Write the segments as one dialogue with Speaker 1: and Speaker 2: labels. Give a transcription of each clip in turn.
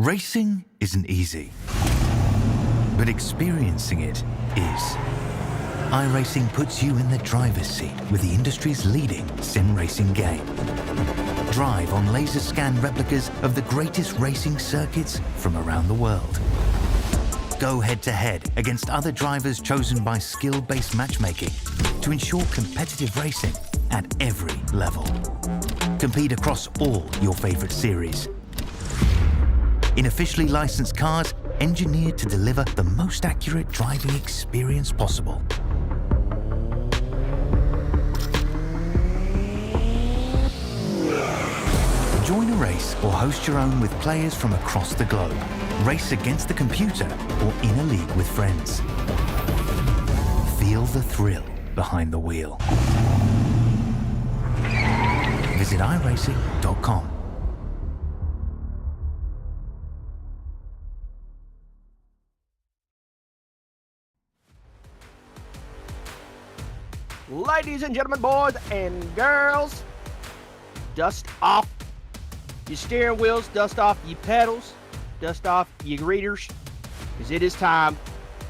Speaker 1: Racing isn't easy, but experiencing it is. iRacing puts you in the driver's seat with the industry's leading sim racing game. Drive on laser scan replicas of the greatest racing circuits from around the world. Go head-to-head against other drivers chosen by skill-based matchmaking to ensure competitive racing at every level. Compete across all your favorite series. In officially licensed cars, engineered to deliver the most accurate driving experience possible. Join a race or host your own with players from across the globe. Race against the computer or in a league with friends. Feel the thrill behind the wheel. Visit iRacing.com.
Speaker 2: Ladies and gentlemen, boys and girls, dust off your steering wheels, dust off your pedals, dust off your readers, because it is time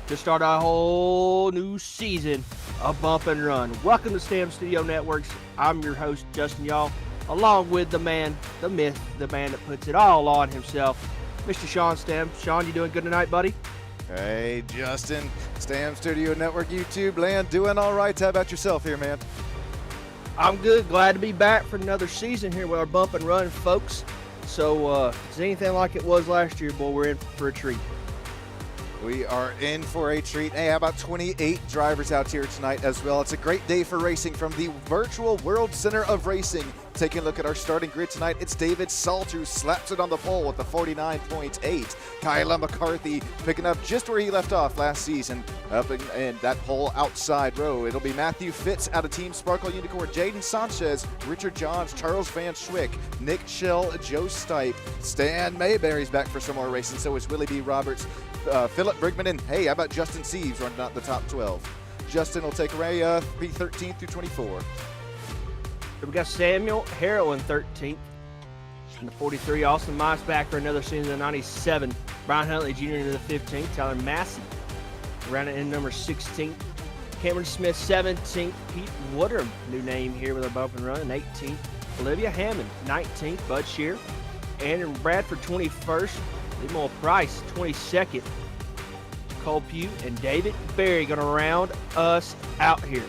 Speaker 2: to start a whole new season of Bump and Run. Welcome to STEM Studio Networks. I'm your host, Justin, y'all, along with the man, the myth, the man that puts it all on himself, Mr. Sean Stem. Sean, you doing good tonight, buddy?
Speaker 3: Hey, Justin, STEM Studio Network YouTube land, doing all right. How about yourself here, man?
Speaker 2: I'm good. Glad to be back for another season here with our Bump and Run folks. So, if it's anything like it was last year, boy, we're in for a treat.
Speaker 3: We are in for a treat. Hey, how about 28 drivers out here tonight as well? It's a great day for racing from the Virtual World Center of Racing. Taking a look at our starting grid tonight, it's David Salt who slaps it on the pole with the 49.8. Kyla McCarthy picking up just where he left off last season, up in that pole outside row. It'll be Matthew Fitz out of Team Sparkle Unicorn, Jaden Sanchez, Richard Johns, Charles Van Schwick, Nick Schell, Joe Stipe, Stan Mayberry's back for some more racing, so is Willie B. Roberts, Philip Brigman, and hey, how about Justin Seaves running out the top 12. Justin will take away P13 through 24.
Speaker 2: We got Samuel Harrell in 13th. In the 43, Austin Mize back for another season in 97. Brian Huntley Jr. into the 15th. Tyler Massey around in number 16th. Cameron Smith 17th. Pete Woodrum, new name here with a Bump and Run, in 18th. Olivia Hammond 19th. Bud Shear. Andrew Bradford 21st. Lemuel Price 22nd. Cole Pugh and David Berry going to round us out here.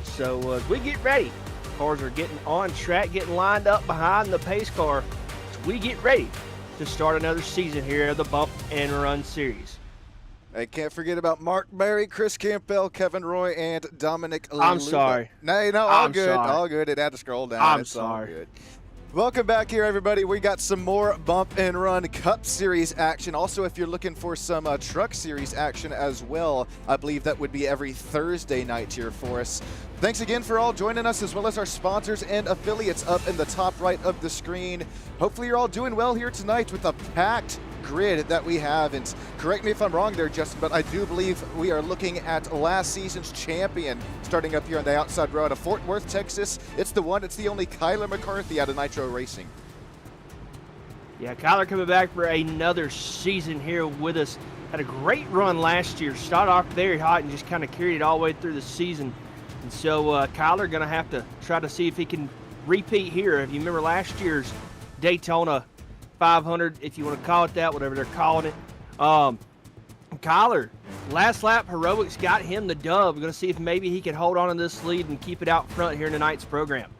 Speaker 2: So as we get ready, cars are getting on track, getting lined up behind the pace car. So we get ready to start another season here of the Bump and Run series.
Speaker 3: I can't forget about Mark Berry, Chris Campbell, Kevin Roy, and Dominic
Speaker 2: I'm
Speaker 3: Luba.
Speaker 2: sorry.
Speaker 3: No, all
Speaker 2: I'm
Speaker 3: good.
Speaker 2: sorry.
Speaker 3: All good. It had to scroll down.
Speaker 2: I'm
Speaker 3: it's
Speaker 2: sorry.
Speaker 3: All good. Welcome back here, everybody. We got some more Bump and Run Cup Series action. Also, if you're looking for some Truck Series action as well, I believe that would be every Thursday night here for us. Thanks again for all joining us, as well as our sponsors and affiliates up in the top right of the screen. Hopefully you're all doing well here tonight with a packed grid that we have. And correct me if I'm wrong there, Justin, but I do believe we are looking at last season's champion starting up here on the outside row out of Fort Worth, Texas. It's the only Kyler McCarthy out of Nitro Racing.
Speaker 2: Yeah, Kyler coming back for another season here with us. Had a great run last year. Started off very hot and just kind of carried it all the way through the season. And so Kyler going to have to try to see if he can repeat here. If you remember last year's Daytona 500, if you want to call it that, whatever they're calling it. Kyler, last lap heroics got him the dub. We're going to see if maybe he can hold on to this lead and keep it out front here in tonight's program.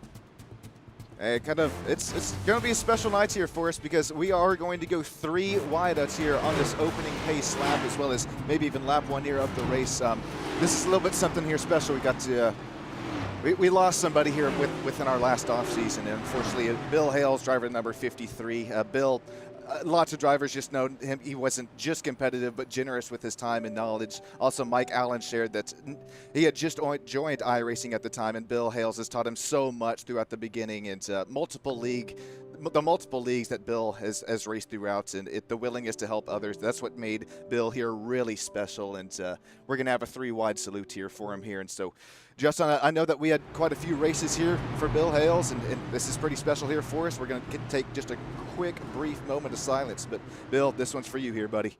Speaker 3: Hey, it's going to be a special night here for us because we are going to go 3 wideouts here on this opening pace lap, as well as maybe even lap 1 here of the race. This is a little bit something here special. We got to we lost somebody here within our last off season, and unfortunately, Bill Hales, driver number 53. Bill. Lots of drivers just know him. He wasn't just competitive, but generous with his time and knowledge. Also, Mike Allen shared that he had just joined iRacing at the time, and Bill Hales has taught him so much throughout the beginning and the multiple leagues that Bill has raced throughout, and the willingness to help others. That's what made Bill here really special, and we're going to have a 3-wide salute here for him here. And so, Justin, I know that we had quite a few races here for Bill Hales, and this is pretty special here for us. We're going to take just a quick, brief moment of silence. But Bill, this one's for you here, buddy.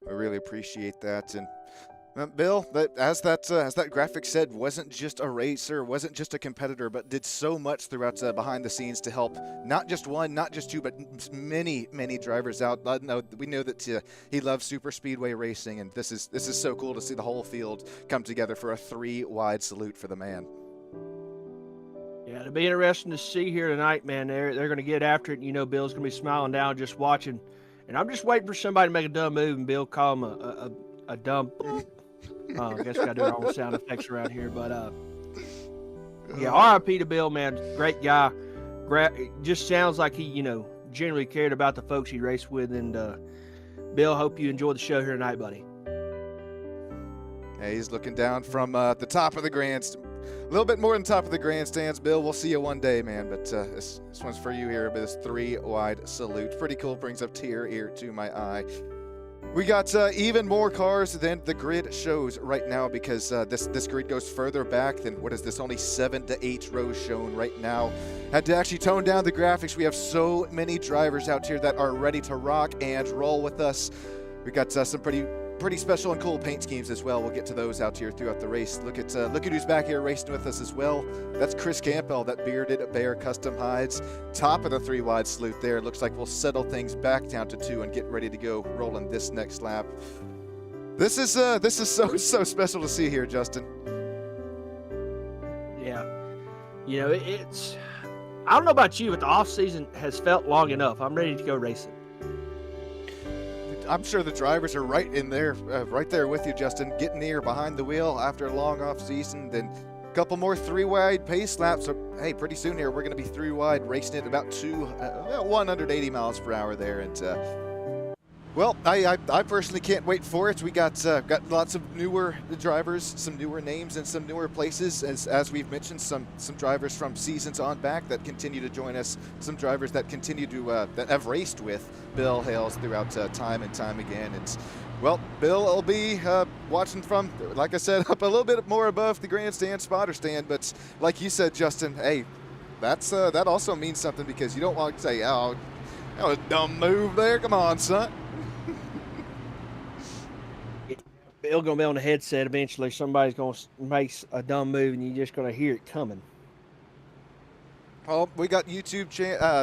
Speaker 3: I really appreciate that. And Bill, as that graphic said, wasn't just a racer, wasn't just a competitor, but did so much throughout behind the scenes to help not just one, not just two, but many drivers out. We know that he loves super speedway racing, and this is so cool to see the whole field come together for a 3-wide salute for the man.
Speaker 2: Yeah, it'll be interesting to see here tonight, man. They're going to get after it. You know, Bill's going to be smiling down just watching. And I'm just waiting for somebody to make a dumb move, and Bill call him a dumb. I guess we got to do our own sound effects around here. But, yeah, RIP to Bill, man. Great guy. Just sounds like he, generally cared about the folks he raced with. And, Bill, hope you enjoy the show here tonight, buddy.
Speaker 3: Yeah, he's looking down from the top of the grandstand. A little bit more than top of the grandstands, Bill. We'll see you one day, man. But this one's for you here. This 3-wide salute. Pretty cool. Brings a tear here to my eye. We got even more cars than the grid shows right now, because this grid goes further back than, what is this, only 7 to 8 rows shown right now. Had to actually tone down the graphics. We have so many drivers out here that are ready to rock and roll with us. We got some pretty special and cool paint schemes as well. We'll get to those out here throughout the race. Look at who's back here racing with us as well. That's Chris Campbell, that bearded bear custom hides. Top of the 3-wide salute there. Looks like we'll settle things back down to 2 and get ready to go rolling this next lap. This is so special to see here, Justin.
Speaker 2: Yeah, it's. I don't know about you, but the off season has felt long enough. I'm ready to go racing.
Speaker 3: I'm sure the drivers are right there with you, Justin, getting near behind the wheel after a long off season. Then a couple more 3-wide pace laps. So, hey, pretty soon here we're going to be 3-wide racing at about 180 miles per hour there. And well, I personally can't wait for it. We got lots of newer drivers, some newer names, and some newer places. As we've mentioned, some drivers from seasons on back that continue to join us. Some drivers that continue to that have raced with Bill Hales throughout time and time again. And well, Bill will be watching from, like I said, up a little bit more above the grandstand spotter stand. But like you said, Justin, hey, that also means something, because you don't want to say, oh, that was a dumb move there. Come on, son.
Speaker 2: Bill gonna be on the headset eventually. Somebody's gonna make a dumb move, and you're just gonna hear it coming.
Speaker 3: Oh, we got YouTube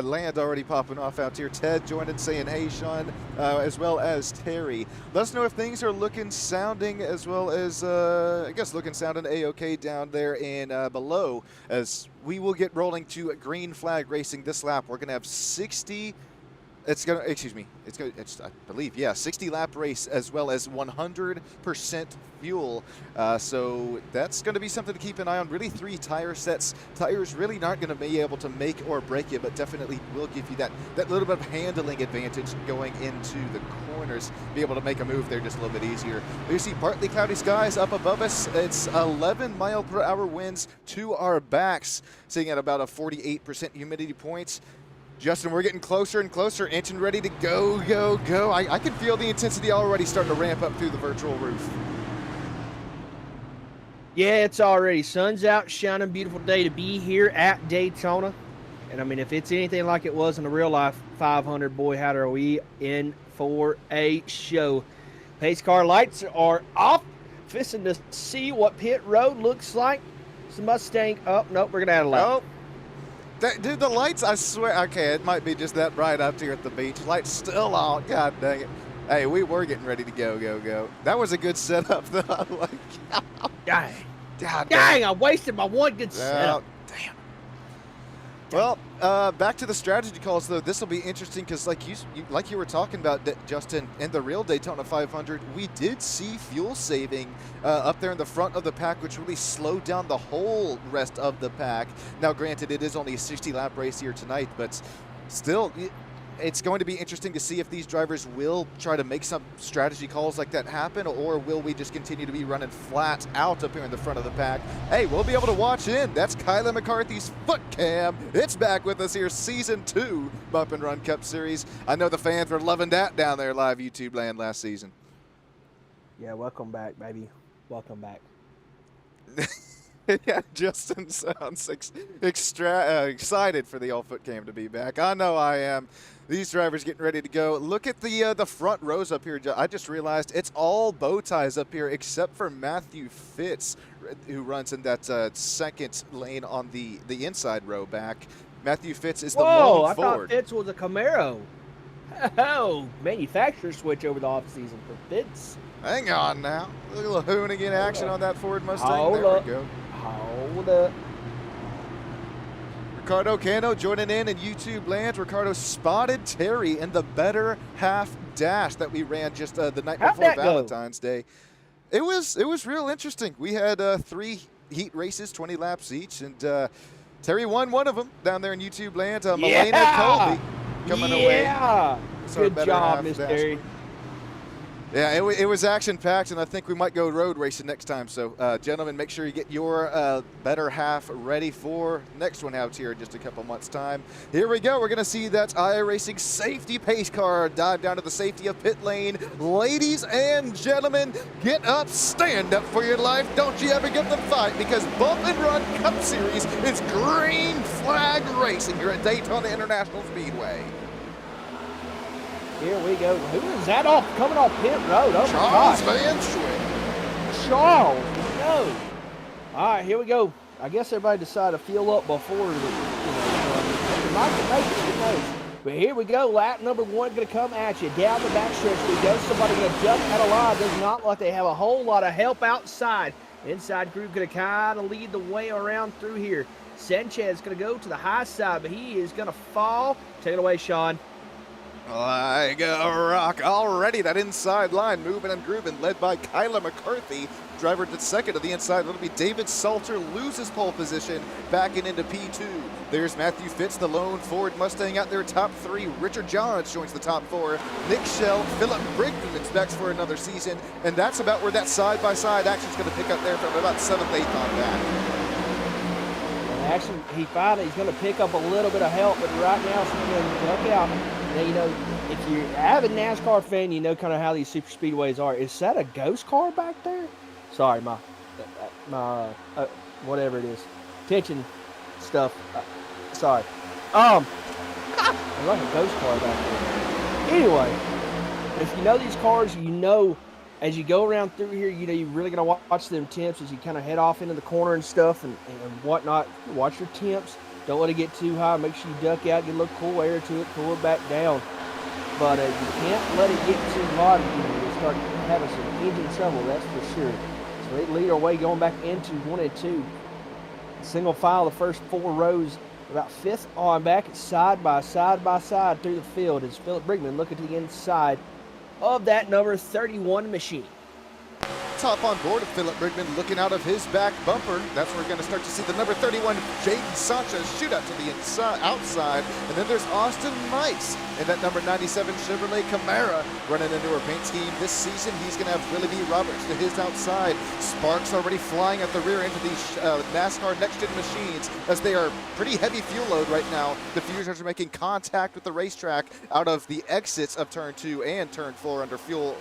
Speaker 3: land already popping off out here. Ted joining, saying, hey, Sean, as well as Terry. Let us know if things are looking, sounding, as well as, I guess, looking, sounding A-OK down there and below, as we will get rolling to green flag racing this lap. We're going to have 60 It's going to, excuse me, it's going to, I believe, yeah, 60 lap race as well as 100% fuel. So that's going to be something to keep an eye on. Really 3 tire sets. Tires really aren't going to be able to make or break you, but definitely will give you that little bit of handling advantage going into the corners. Be able to make a move there just a little bit easier. You see partly cloudy skies up above us. It's 11 mile/hour winds to our backs, sitting at about a 48% humidity points. Justin, we're getting closer and closer, engine ready to go, go, go. I can feel the intensity already starting to ramp up through the virtual roof.
Speaker 2: Yeah, it's already sun's out, shining, beautiful day to be here at Daytona. And I mean, if it's anything like it was in the real life 500, boy, how are we in for a show. Pace car lights are off. Fisting to see what pit road looks like. It's a Mustang. Oh, nope, we're going to add a lap.
Speaker 3: Oh. Dude, the lights, I swear, okay, it might be just that bright out here at the beach. Lights still on, god dang it. Hey, we were getting ready to go, go, go. That was a good setup, though. Like,
Speaker 2: dang.
Speaker 3: God
Speaker 2: dang, I wasted my one good setup.
Speaker 3: Damn. Well, back to the strategy calls, though. This will be interesting because, like you were talking about, Justin, in the real Daytona 500, we did see fuel saving up there in the front of the pack, which really slowed down the whole rest of the pack. Now, granted, it is only a 60-lap race here tonight, but still, it's going to be interesting to see if these drivers will try to make some strategy calls like that happen, or will we just continue to be running flat out up here in the front of the pack. Hey, we'll be able to watch in. That's Kyler McCarthy's foot cam. It's back with us here, Season 2 Bump and Run Cup Series. I know the fans were loving that down there live YouTube land last season.
Speaker 2: Yeah, welcome back, baby. Welcome back.
Speaker 3: Yeah, Justin sounds excited for the old foot cam to be back. I know I am. These drivers getting ready to go. Look at the front rows up here. I just realized it's all bow ties up here except for Matthew Fitz, who runs in that second lane on the inside row back. Matthew Fitz is the lone
Speaker 2: I
Speaker 3: forward.
Speaker 2: thought Fitz was a Camaro. Oh, manufacturer switch over the offseason for Fitz.
Speaker 3: Hang on now. Look at a little Hoonigan action on that Ford Mustang.
Speaker 2: Hold
Speaker 3: there
Speaker 2: up.
Speaker 3: we go.
Speaker 2: Hold up.
Speaker 3: Ricardo Cano joining in YouTube land. Ricardo spotted Terry in the better half dash that we ran just the night
Speaker 2: How'd
Speaker 3: before
Speaker 2: that go?
Speaker 3: Valentine's Day. It was real interesting. We had 3 heat races, 20 laps each, and Terry won one of them down there in YouTube land. Milena Colby coming away.
Speaker 2: Yeah.
Speaker 3: It's our
Speaker 2: Good
Speaker 3: better
Speaker 2: job,
Speaker 3: half
Speaker 2: Miss
Speaker 3: dash.
Speaker 2: Terry.
Speaker 3: Yeah, it was action-packed, and I think we might go road racing next time. So, gentlemen, make sure you get your better half ready for next one out here in just a couple months' time. Here we go. We're going to see that iRacing safety pace car dive down to the safety of pit lane. Ladies and gentlemen, get up, stand up for your life. Don't you ever give them fight, because Bump and Run Cup Series is green flag racing here at Daytona International Speedway.
Speaker 2: Here we go. Who is that coming off pit road? Oh,
Speaker 3: Charles
Speaker 2: my
Speaker 3: Van
Speaker 2: gosh.
Speaker 3: Schwick.
Speaker 2: Charles, no. All right, here we go. I guess everybody decided to fuel up before But here we go. Lap number 1 going to come at you. Down the backstretch we go. Somebody going to jump out of line. Does not look like they have a whole lot of help outside. Inside group going to kind of lead the way around through here. Sanchez going to go to the high side, but he is going to fall. Take it away, Sean.
Speaker 3: Like a rock already. That inside line moving and grooving, led by Kyler McCarthy. Driver to second to the inside. It'll be David Salter, loses pole position, backing into P2. There's Matthew Fitz, the lone Ford Mustang out there, top 3. Richard Johns joins the top 4. Nick Schell, Philip Brigman expects for another season, and that's about where that side-by-side action's going to pick up there from about 7th, 8th on back.
Speaker 2: Action, he's going to pick up a little bit of help, but right now, so look out. Now, you know, if you're an avid NASCAR fan, you know kind of how these super speedways are. Is that a ghost car back there? Sorry, my whatever it is, attention stuff. Sorry. Like a ghost car back there. Anyway, if you know these cars, you know as you go around through here, you know you're really gonna watch them temps as you kind of head off into the corner and stuff and whatnot. Watch your temps. Don't let it get too high. Make sure you duck out, get a little cool air to it, cool it back down. But you can't let it get too hot. You'll start having some engine trouble, that's for sure. So they lead our way going back into 1 and 2. Single file, the first 4 rows, about 5th on back, side by side through the field as Philip Brigman looking to the inside of that number 31 machine.
Speaker 3: Top on board of Philip Brigman looking out of his back bumper. That's where we're going to start to see the number 31 Jaden Sanchez shoot out to the outside. And then there's Austin Mice in that number 97 Chevrolet Camaro running into her paint scheme this season. He's going to have Willie B. Roberts to his outside. Sparks already flying at the rear end of these NASCAR next-gen machines as they are pretty heavy fuel load right now. The Fusers are making contact with the racetrack out of the exits of Turn 2 and Turn 4 under full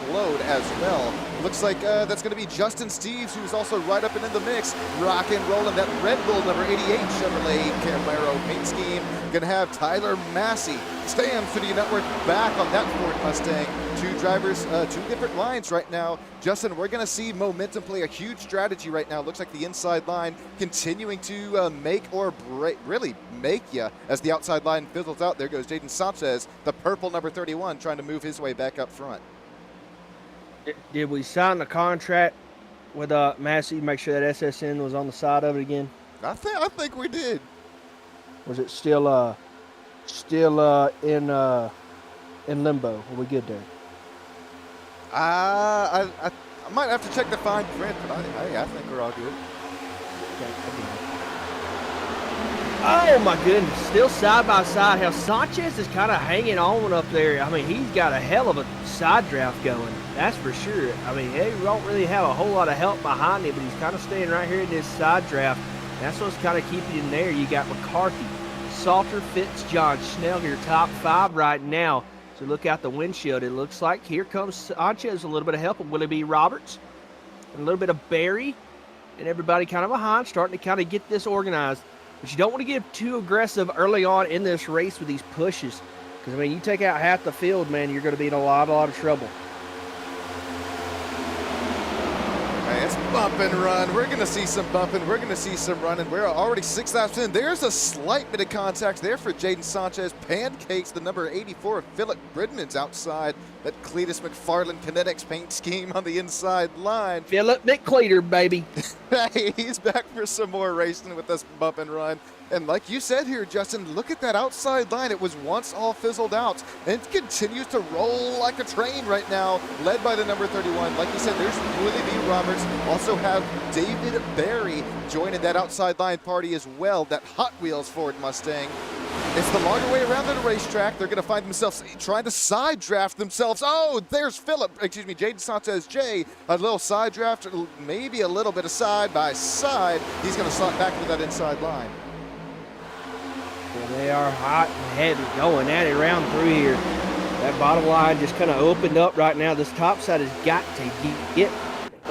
Speaker 3: load as well. Looks like that's going to be Justin Steves, who's also right up and in the mix, rock and rolling that Red Bull number 88 Chevrolet Camaro paint scheme. Going to have Tyler Massey, Stam City Network back on that Ford Mustang. 2 drivers, 2 different lines right now. Justin, we're going to see momentum play a huge strategy right now. Looks like the inside line continuing to make or break, really make you as the outside line fizzles out. There goes Jaden Sanchez, the purple number 31, trying to move his way back up front.
Speaker 2: Did we sign the contract with Massey? Make sure that SSN was on the side of it again.
Speaker 3: I think we did.
Speaker 2: Was it still in limbo? Are we good there?
Speaker 3: I might have to check the fine print, but I think we're all good.
Speaker 2: Oh my goodness, still side by side. How Sanchez is kind of hanging on up there. I mean, he's got a hell of a side draft going, that's for sure. I mean, he don't really have a whole lot of help behind him, but he's kind of staying right here in this side draft. That's what's kind of keeping him there. You got McCarthy, Salter, Fitz, John Snell, your top 5 right now. So look out the windshield. It looks like here comes Sanchez, a little bit of help. Will it be Roberts? And a little bit of Barry, and everybody kind of behind, starting to kind of get this organized. But you don't want to get too aggressive early on in this race with these pushes. Because, I mean, you take out half the field, man, you're going to be in a lot of trouble.
Speaker 3: Hey, it's bump and run. We're going to see some bumping. We're going to see some running. We're already 6 laps in. There's a slight bit of contact there for Jaden Sanchez. Pancakes the number 84, Philip Bridman's outside. That Cletus McFarland Kinetics paint scheme on the inside line.
Speaker 2: Philip McCleater, baby.
Speaker 3: Hey, he's back for some more racing with this bump and run. And like you said here, Justin, look at that outside line. It was once all fizzled out and continues to roll like a train right now, led by the number 31. Like you said, there's Willie B. Roberts. Also have David Barry joining that outside line party as well, that Hot Wheels Ford Mustang. It's the longer way around the racetrack. They're going to find themselves trying to side draft themselves. Oh, there's Jaden Sanchez J. A little side draft, maybe a little bit of side by side. He's going to slot back into that inside line.
Speaker 2: Well, they are hot and heavy going at it around through here. That bottom line just kind of opened up right now. This top side has got to get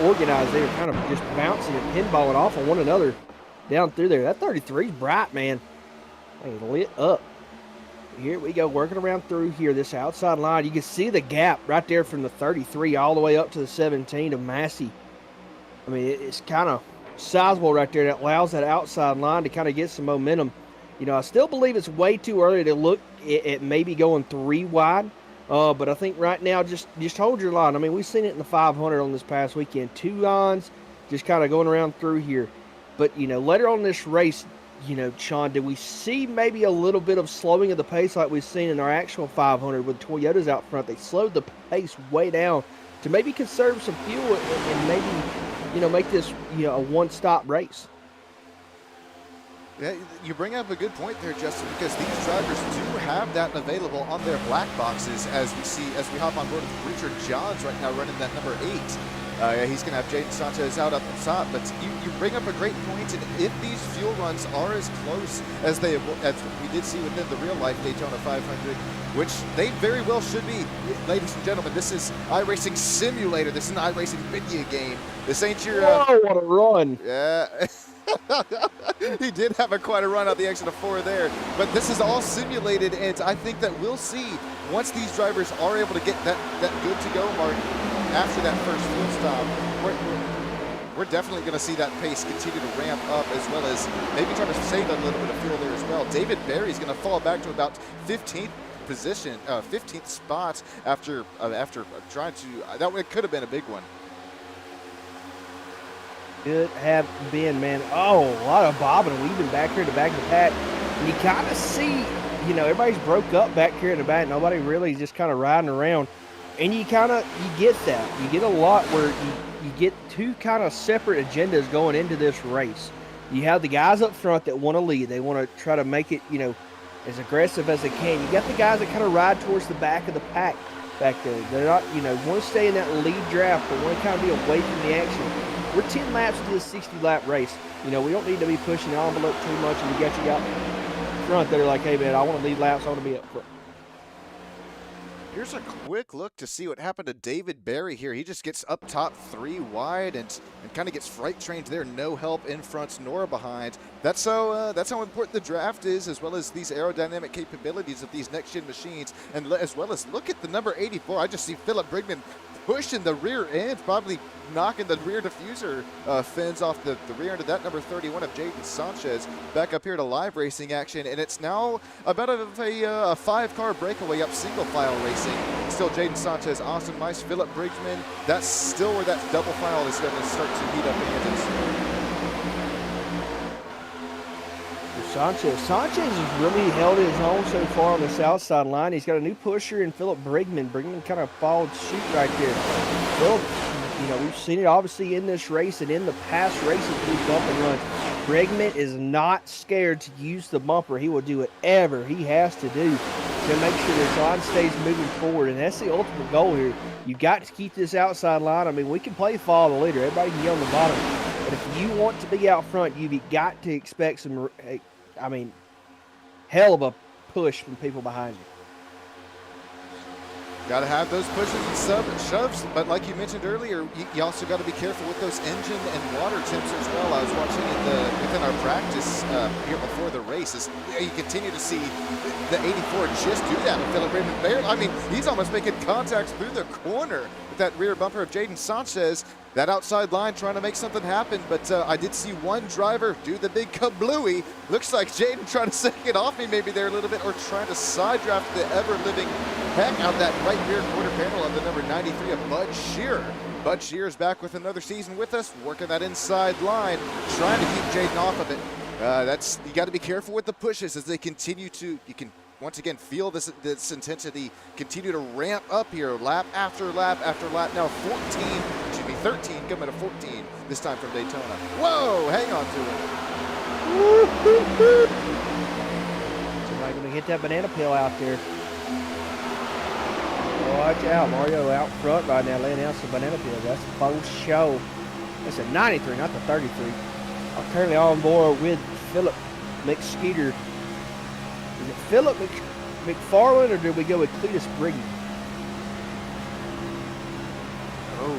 Speaker 2: organized. They're kind of just bouncing and pinballing off on one another down through there. That 33 is bright, man. They lit up. Here we go, working around through here, this outside line. You can see the gap right there from the 33 all the way up to the 17 of Massey. I mean, it's kind of sizable right there. That allows that outside line to kind of get some momentum. You know, I still believe it's way too early to look at maybe going 3 wide. But I think right now, just hold your line. I mean, we've seen it in the 500 on this past weekend. 2 lines, just kind of going around through here. But, you know, later on in this race, you know, Sean, did we see maybe a little bit of slowing of the pace like we've seen in our actual 500 with Toyotas out front? They slowed the pace way down to maybe conserve some fuel and maybe, you know, make this, you know, a one-stop race.
Speaker 3: Yeah, you bring up a good point there, Justin, because these drivers do have that available on their black boxes, as we hop on board with Richard Johns right now running that number 8. He's going to have Jaden Sanchez out up the top, but you bring up a great point, and if these fuel runs are as close as we did see within the real-life Daytona 500, which they very well should be, ladies and gentlemen, this is iRacing Simulator. This is an iRacing video game. This ain't your...
Speaker 2: Whoa, what a run.
Speaker 3: Yeah. He did have quite a run out the exit of 4 there, but this is all simulated, and I think that we'll see once these drivers are able to get that good to go mark after that first fuel stop. We're definitely going to see that pace continue to ramp up, as well as maybe try to save a little bit of fuel there as well. David Barry's going to fall back to about 15th position, 15th spot after trying to. It could have been a big one.
Speaker 2: Could have been, man. Oh, a lot of bobbing and weaving back here at the back of the pack. And you kind of see, you know, everybody's broke up back here in the back. Nobody really just kind of riding around. And you get that. You get a lot where you get 2 kind of separate agendas going into this race. You have the guys up front that want to lead. They want to try to make it, you know, as aggressive as they can. You got the guys that kind of ride towards the back of the pack back there. They're not, you know, want to stay in that lead draft, but want to kind of be away from the action. We're 10 laps into this 60-lap race. You know, we don't need to be pushing the envelope too much, and you got you out front that are like, hey, man, I want to lead laps. I want to be up front.
Speaker 3: Here's a quick look to see what happened to David Barry here. He just gets up top 3 wide and kind of gets freight trained there. No help in front nor behind. That's how important the draft is, as well as these aerodynamic capabilities of these next-gen machines, and as well as look at the number 84. I just see Philip Brigman pushing the rear end, probably knocking the rear diffuser fins off the rear end of that number 31 of Jaden Sanchez. Back up here to live racing action, and it's now about a 5-car breakaway up single file racing. Still Jaden Sanchez, Austin Mice, Philip Bridgman. That's still where that double file is going to start to heat up the engines.
Speaker 2: Sanchez has really held his own so far on this outside line. He's got a new pusher in Philip Brigman. Brigman kind of followed suit right there. Philip, we've seen it obviously in this race and in the past races through bump and runs. Brigman is not scared to use the bumper. He will do whatever he has to do to make sure this line stays moving forward, and that's the ultimate goal here. You got to keep this outside line. I mean, we can play follow the leader. Everybody can get on the bottom. But if you want to be out front, you've got to expect some, hell of a push from people behind you.
Speaker 3: Got to have those pushes and shoves, but like you mentioned earlier, you also got to be careful with those engine and water temps as well. I was watching it within our practice here before the race. You continue to see the 84 just do that with Philip Raymond Baird. I mean, he's almost making contact through the corner with that rear bumper of Jaden Sanchez. That outside line trying to make something happen, but I did see one driver do the big kablooey. Looks like Jaden trying to second it off me maybe there a little bit, or trying to side draft the ever-living heck out that right rear quarter panel of the number 93 of Bud Shearer. Bud Shearer's back with another season with us, working that inside line, trying to keep Jaden off of it. You got to be careful with the pushes as they continue to, you can once again feel this intensity continue to ramp up here, lap after lap after lap. Now 13 coming to 14 this time from Daytona. Whoa, hang on to it.
Speaker 2: Somebody going to hit that banana peel out there. Watch out, Mario out front right now laying out some banana peels. That's a full show. That's a 93, not the 33. I'm currently on board with Philip McSkeeter. Is it Philip McFarland, or did we go with Cletus Brigman?
Speaker 3: Oh,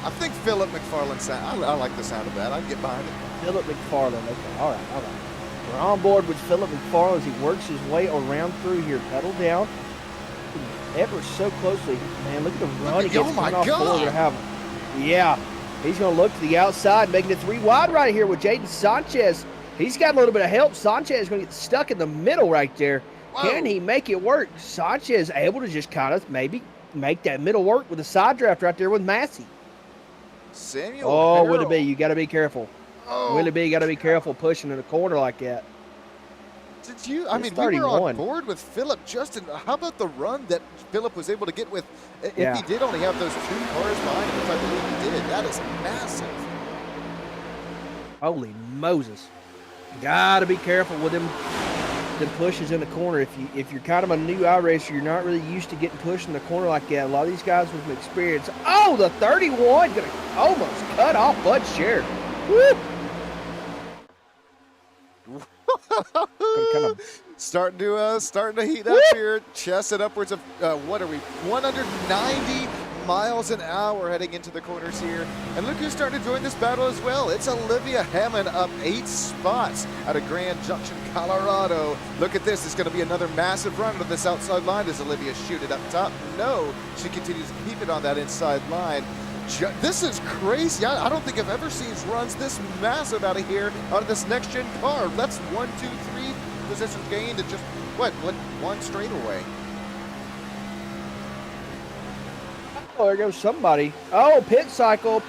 Speaker 3: I think Philip McFarland sound. I like the sound of that. I can get behind it.
Speaker 2: Philip McFarland. Okay, all right. We're on board with Philip McFarland as he works his way around through here. Pedal down. Ever so closely. Man, look at the run he gets coming off forward. Yeah, he's going to look to the outside, making it 3 wide right here with Jaden Sanchez. He's got a little bit of help. Sanchez is going to get stuck in the middle right there. Whoa. Can he make it work? Sanchez able to just kind of maybe make that middle work with a side draft right there with Massey.
Speaker 3: Samuel.
Speaker 2: Oh, Willie B, you got to be careful. Oh. Willie B, you got to be careful pushing in the corner like that.
Speaker 3: Did you? I mean, we were on board with Philip. Justin, how about the run that Philip was able to get with? If he did only have those 2 cars behind him, which I believe he did, that is massive.
Speaker 2: Holy Moses! Got to be careful with them pushes in the corner. If you're kind of a new iRacer, you're not really used to getting pushed in the corner like that. A lot of these guys with experience. Oh, the 31 gonna almost cut off Bud Shearer. Woo!
Speaker 3: Starting to heat up here. Chested upwards of 190 miles an hour heading into the corners here. And look who's starting to join this battle as well. It's Olivia Hammond up 8 spots out of Grand Junction, Colorado. Look at this. It's going to be another massive run to this outside line. Does Olivia shoot it up top? No. She continues to keep it on that inside line. This is crazy. I don't think I've ever seen runs this massive out of here out of this next-gen car. That's 1, 2, 3 positions gained and just, one straightaway.
Speaker 2: Oh, there goes somebody. Oh, pit cycle.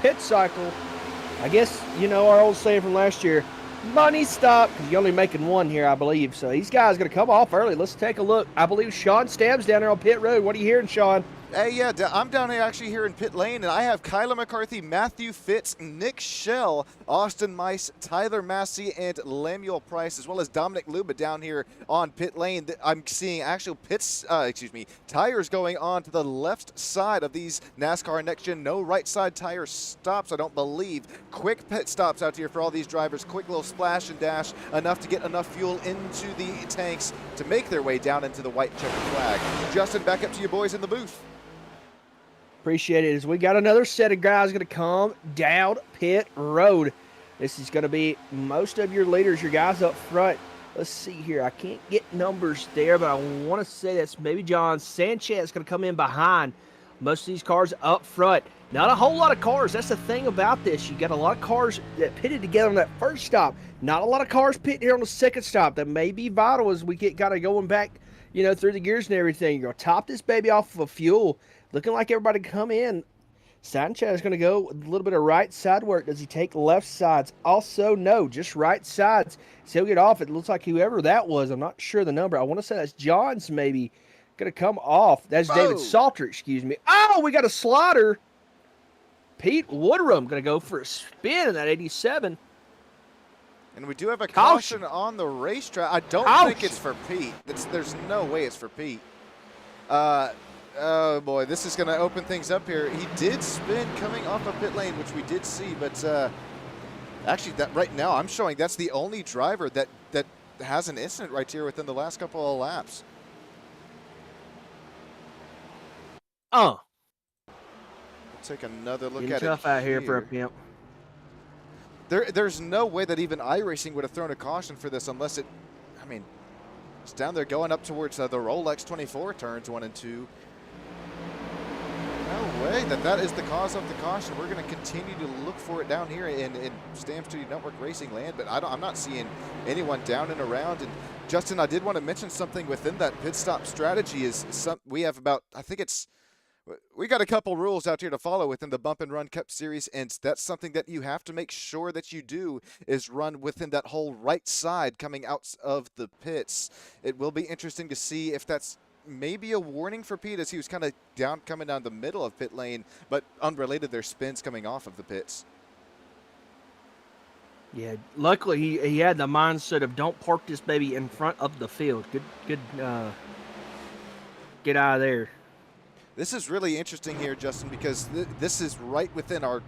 Speaker 2: I guess, our old saying from last year, money stop, because you're only making 1 here, I believe. So these guys going to come off early. Let's take a look. I believe Sean Stab's down there on pit road. What are you hearing, Sean?
Speaker 3: Hey, yeah, I'm down here in pit lane, and I have Kyla McCarthy, Matthew Fitz, Nick Schell, Austin Mice, Tyler Massey, and Lemuel Price, as well as Dominic Luba down here on pit lane. I'm seeing actual tires going on to the left side of these NASCAR Next Gen. No right side tire stops, I don't believe. Quick pit stops out here for all these drivers. Quick little splash and dash, enough to get enough fuel into the tanks to make their way down into the white checkered flag. Justin, back up to you boys in the booth.
Speaker 2: Appreciate it. As we got another set of guys going to come down pit road. This is going to be most of your leaders, your guys up front. Let's see here. I can't get numbers there, but I want to say that's maybe John Sanchez going to come in behind most of these cars up front. Not a whole lot of cars. That's the thing about this. You got a lot of cars that pitted together on that first stop. Not a lot of cars pitting here on the second stop. That may be vital as we get kind of going back, through the gears and everything. You're going to top this baby off of a fuel. Looking like everybody come in Sanchez is going to go a little bit of right side work. Does he take left sides? Also, no, just right sides. So he'll get off. It looks like whoever that was, I'm not sure the number. I want to say that's Johns maybe. Going to come off. That's David Salter, excuse me. Oh, we got a slider. Pete Woodrum going to go for a spin in that 87.
Speaker 3: And we do have a caution on the racetrack. I don't think it's for Pete. There's no way it's for Pete. Oh boy, this is going to open things up here. He did spin coming off of pit lane, which we did see, but actually, that right now I'm showing that's the only driver that has an incident right here within the last couple of laps.
Speaker 2: We'll
Speaker 3: take another look
Speaker 2: Getting
Speaker 3: at
Speaker 2: tough
Speaker 3: it
Speaker 2: out here for a pimp.
Speaker 3: There's no way that even iRacing would have thrown a caution for this unless it, I mean, it's down there going up towards the Rolex 24 turns 1 and 2. No way that is the cause of the caution. We're going to continue to look for it down here in Stam Studio Network Racing land, but I'm not seeing anyone down and around. And Justin, I did want to mention something within that pit stop strategy is we have about, I think we got a couple rules out here to follow within the Bump and Run Cup Series, and that's something that you have to make sure that you do is run within that whole right side coming out of the pits. It will be interesting to see if that's maybe a warning for Pete as he was kind of coming down the middle of pit lane, but unrelated, their spins coming off of the pits.
Speaker 2: Yeah, luckily he had the mindset of don't park this baby in front of the field. Good, get out of there.
Speaker 3: This is really interesting here, Justin, because this is right within our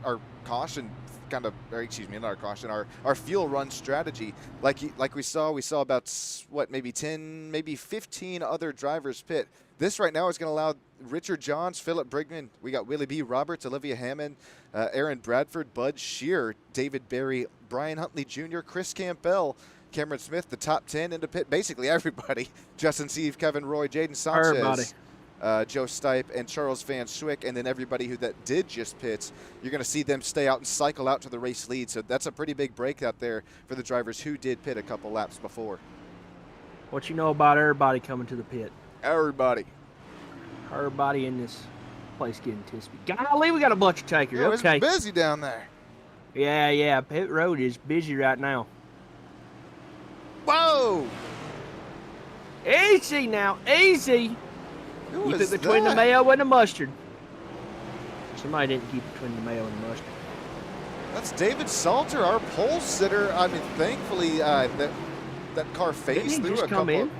Speaker 3: caution kind of, or excuse me, not our caution, our fuel run strategy. Like we saw about, what, maybe 10, maybe 15 other drivers pit. This right now is going to allow Richard Johns, Philip Brigman, we got Willie B. Roberts, Olivia Hammond, Aaron Bradford, Bud Shear, David Berry, Brian Huntley Jr., Chris Campbell, Cameron Smith, the top 10 into pit. Basically everybody. Justin Steve, Kevin Roy, Jaden Sanchez.
Speaker 2: Everybody.
Speaker 3: Joe Stipe and Charles Van Schwick, and then everybody that did just pit, you're going to see them stay out and cycle out to the race lead. So that's a pretty big break out there for the drivers who did pit a couple laps before.
Speaker 2: What you know about everybody coming to the pit?
Speaker 3: Everybody
Speaker 2: in this place getting tispy. Golly, we got a bunch of takers.
Speaker 3: Yeah,
Speaker 2: okay.
Speaker 3: It's busy down there.
Speaker 2: Yeah. Pit road is busy right now.
Speaker 3: Whoa!
Speaker 2: Easy now, easy.
Speaker 3: Who
Speaker 2: Keep
Speaker 3: is
Speaker 2: it between
Speaker 3: that?
Speaker 2: the mayo and the mustard. Somebody didn't keep it between the mayo and the mustard.
Speaker 3: That's David Salter, our pole sitter. I mean, thankfully, that car phased through a couple.
Speaker 2: In?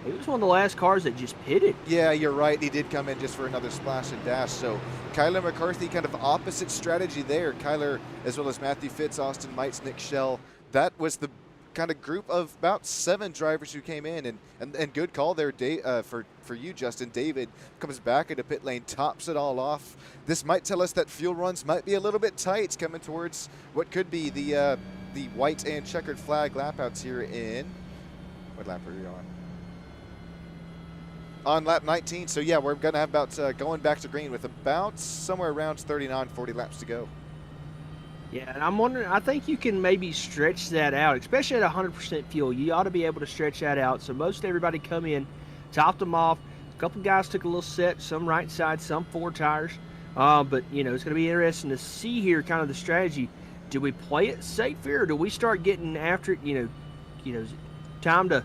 Speaker 2: He was one of the last cars that just pitted.
Speaker 3: Yeah, you're right. He did come in just for another splash and dash. So Kyler McCarthy, kind of opposite strategy there. Kyler, as well as Matthew Fitz, Austin Mites, Nick Schell. That was the kind of group of about 7 drivers who came in, and good call there for you, Justin. David comes back into pit lane, tops it all off. This might tell us that fuel runs might be a little bit tight coming towards what could be the white and checkered flag lap outs here in, what lap are you on lap 19. So yeah, we're gonna have about going back to green with about somewhere around 39-40 laps to go.
Speaker 2: Yeah, and I'm wondering, I think you can maybe stretch that out, especially at 100% fuel. You ought to be able to stretch that out. So most everybody come in, topped them off. A couple guys took a little set, some right side, some 4 tires. But, you know, it's going to be interesting to see here kind of the strategy. Do we play it safe here, or do we start getting after it, you know, time to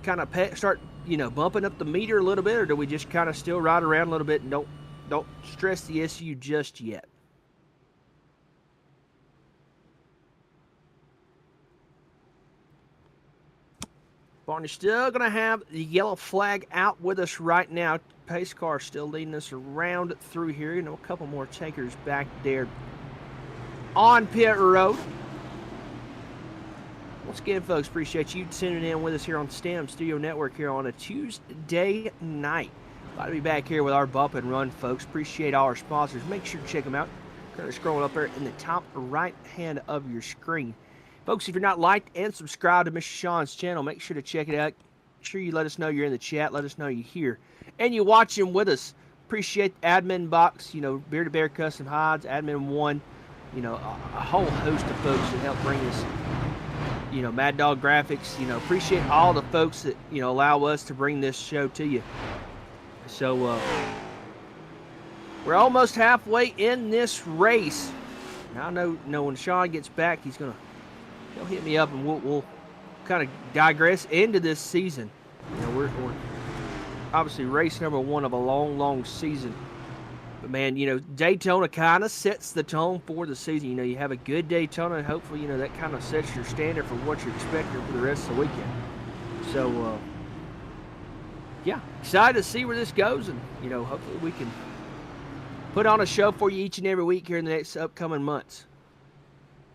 Speaker 2: kind of start, you know, bumping up the meter a little bit, or do we just kind of still ride around a little bit and don't stress the SU just yet? Barney's still going to have the yellow flag out with us right now. Pace car still leading us around through here. You know, a couple more takers back there on pit road. Once again, folks, appreciate you tuning in with us here on STEM Studio Network here on a Tuesday night. Glad to be back here with our Bump and Run, folks. Appreciate all our sponsors. Make sure to check them out. Currently scrolling up there in the top right hand of your screen. Folks, if you're not liked and subscribed to Mr. Sean's channel, make sure to check it out. Make sure you let us know you're in the chat. Let us know you're here. And you're watching with us. Appreciate Admin Box, you know, Bear to Bear Custom Hides, Admin 1, you know, a whole host of folks that help bring us, you know, Mad Dog Graphics. You know, appreciate all the folks that, you know, allow us to bring this show to you. So, We're almost halfway in this race. Now I know when Sean gets back, he'll hit me up and we'll kind of digress into this season. You know, we're obviously race number 1 of a long season. But man, you know, Daytona kind of sets the tone for the season. You know, you have a good Daytona, and hopefully, you know, that kind of sets your standard for what you're expecting for the rest of the weekend. So, yeah, excited to see where this goes, and you know, hopefully we can put on a show for you each and every week here in the next upcoming months.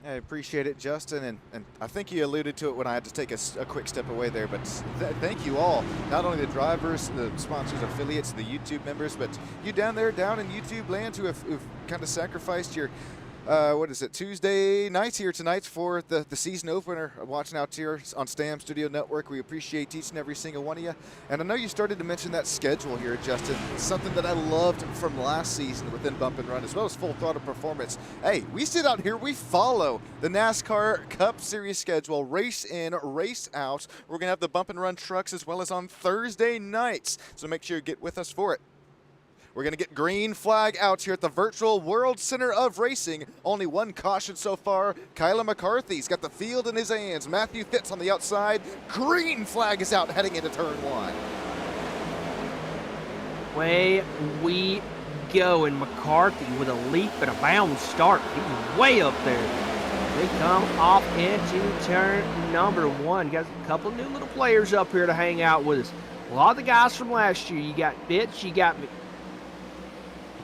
Speaker 3: I appreciate it, Justin, and I think you alluded to it when I had to take a quick step away there, but thank you all, not only the drivers, the sponsors, affiliates, the YouTube members, but you down in YouTube land who've kind of sacrificed your Tuesday nights here tonight for the season opener, watching out here on Stam Studio Network. We appreciate each and every single one of you. And I know you started to mention that schedule here, Justin. It's something that I loved from last season within Bump and Run, as well as Full Throttle Performance. Hey, we sit out here, we follow the NASCAR Cup Series schedule, race in, race out. We're going to have the Bump and Run trucks as well as on Thursday nights. So make sure you get with us for it. We're going to get green flag out here at the Virtual World Center of Racing. Only one caution so far. Kyler McCarthy's got the field in his hands. Matthew Fitz on the outside. Green flag is out heading into turn 1.
Speaker 2: Way we go, and McCarthy with a leap and a bound start. He's way up there. They come off into turn number 1. Got a couple new little players up here to hang out with us. A lot of the guys from last year. You got Fitz, you got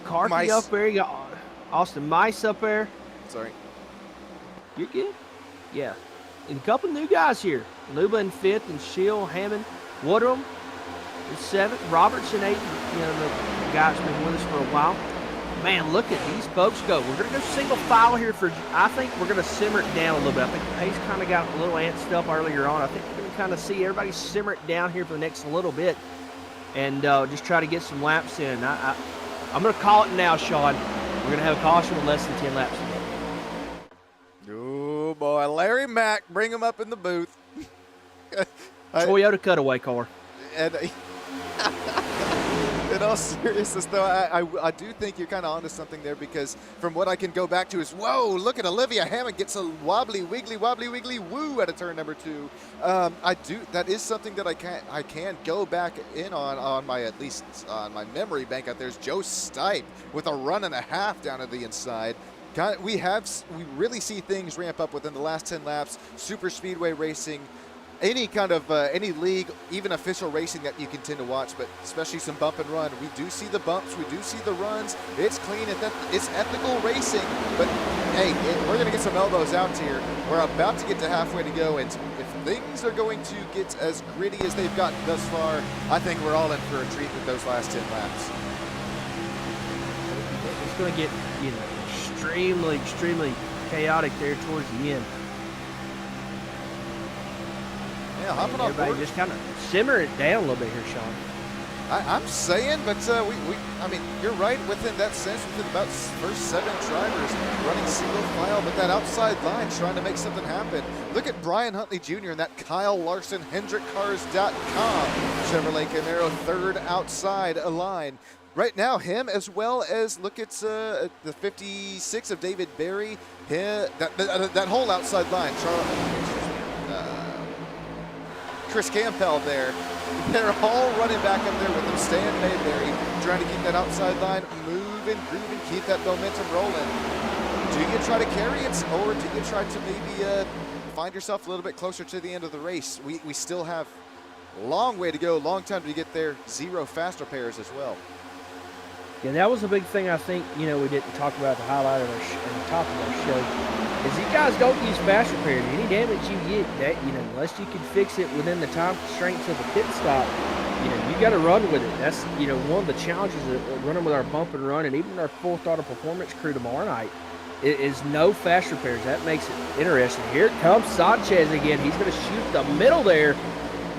Speaker 2: McCarthy up there, you got Austin Mice up there.
Speaker 3: Sorry.
Speaker 2: You're good. Yeah. And a couple new guys here. Luba in 5th, and Shield, Hammond, Woodrum in 7th, Robertson 8th. You know, the guy's been with us for a while. Man, look at these folks go. We're going to go single file here I think we're going to simmer it down a little bit. I think the pace kind of got a little antsed up earlier on. I think we're going to kind of see everybody simmer it down here for the next little bit and just try to get some laps in. I'm going to call it now, Sean. We're going to have a caution with less than 10 laps.
Speaker 3: Oh, boy. Larry Mack, bring him up in the booth.
Speaker 2: Toyota cutaway car.
Speaker 3: And in all seriousness, though, I do think you're kind of onto something there, because from what I can go back to is, whoa, look at Olivia Hammond gets a wobbly, wiggly, woo at a turn number 2. That is something that I can go back in on my, at least on my memory bank out there, is Joe Stipe with a run and a half down at the inside. We really see things ramp up within the last 10 laps. Super speedway racing, any kind of any league, even official racing that you can tend to watch, but especially some bump and run. We do see the bumps, we do see the runs. It's clean, it's ethical racing, but hey, we're going to get some elbows out here. We're about to get to halfway to go, and if things are going to get as gritty as they've gotten thus far, I think we're all in for a treat with those last 10 laps.
Speaker 2: It's going to get, you know, extremely chaotic there towards the end.
Speaker 3: Yeah, hopping on
Speaker 2: everybody
Speaker 3: board.
Speaker 2: Just kind of simmer it down a little bit here, Sean.
Speaker 3: I'm saying, but I mean, you're right within that sense, within about first 7 drivers running single file, but that outside line trying to make something happen. Look at Brian Huntley Jr. and that Kyle Larson, HendrickCars.com. Chevrolet Camaro, 3rd outside line. Right now, him, as well as look at the 56 of David Berry, that whole outside line. Chris Campbell there. They're all running back up there with them. Stan Mayberry trying to keep that outside line moving, grooving, keep that momentum rolling. Do you try to carry it, or do you try to maybe find yourself a little bit closer to the end of the race? We still have a long way to go, long time to get there. 0 fast repairs as well.
Speaker 2: Yeah, that was a big thing I think, you know, we didn't talk about the highlight of the top of our show. Is you guys don't use fast repairs. Any damage you get, that, you know, unless you can fix it within the time constraints of the pit stop, you know, you got to run with it. That's, you know, one of the challenges of running with our bump and run, and even our Full Throttle Performance crew tomorrow night, is no fast repairs. That makes it interesting. Here comes Sanchez again. He's going to shoot the middle there.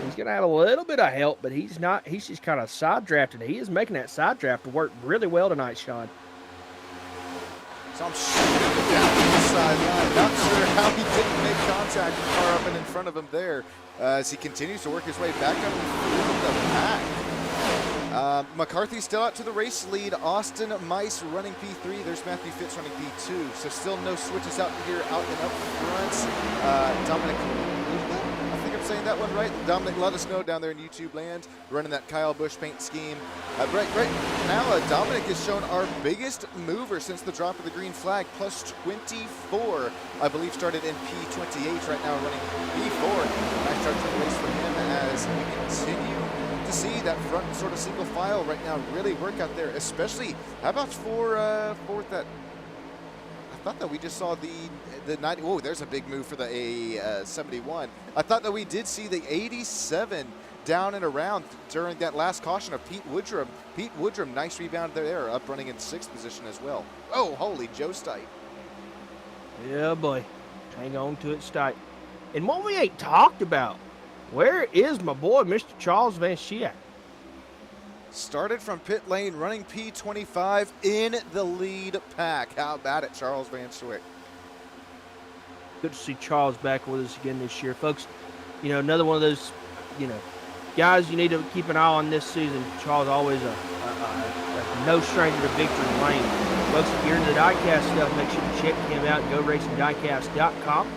Speaker 2: He's going to have a little bit of help, but he's not. He's just kind of side drafting. He is making that side draft work really well tonight, Sean.
Speaker 3: So I'm shooting down the sideline. Not sure how he didn't make contact with the car up and in front of him there as he continues to work his way back up through the pack. McCarthy still out to the race lead. Austin Mice running P3. There's Matthew Fitz running P2. So still no switches out here, out and up front. Dominic, I think I'm saying that one right. Dominic, let us know down there in YouTube land, running that Kyle Busch paint scheme. Right now, Dominic has shown our biggest mover since the drop of the green flag, plus 24. I believe started in P28 right now, running P4. Nice start to the race for him as we continue to see that front sort of single file right now really work out there, especially how about for that. I thought that we just saw the 90. Whoa, there's a big move for the 71. I thought that we did see the 87 down and around during that last caution of Pete Woodrum. Pete Woodrum, nice rebound there, up running in 6th position as well. Oh, holy Joe Stite.
Speaker 2: Yeah, boy. Hang on to it, Stite. And what we ain't talked about, where is my boy, Mr. Charles Van Schiak?
Speaker 3: Started from pit lane, running P25 in the lead pack. How about it, Charles Van Schiak?
Speaker 2: Good to see Charles back with us again this year. Folks, you know, another one of those, you know, guys you need to keep an eye on this season. Charles always a no stranger to victory lane. Folks, if you're into the diecast stuff, make sure to check him out at GoRacingDiecast.com.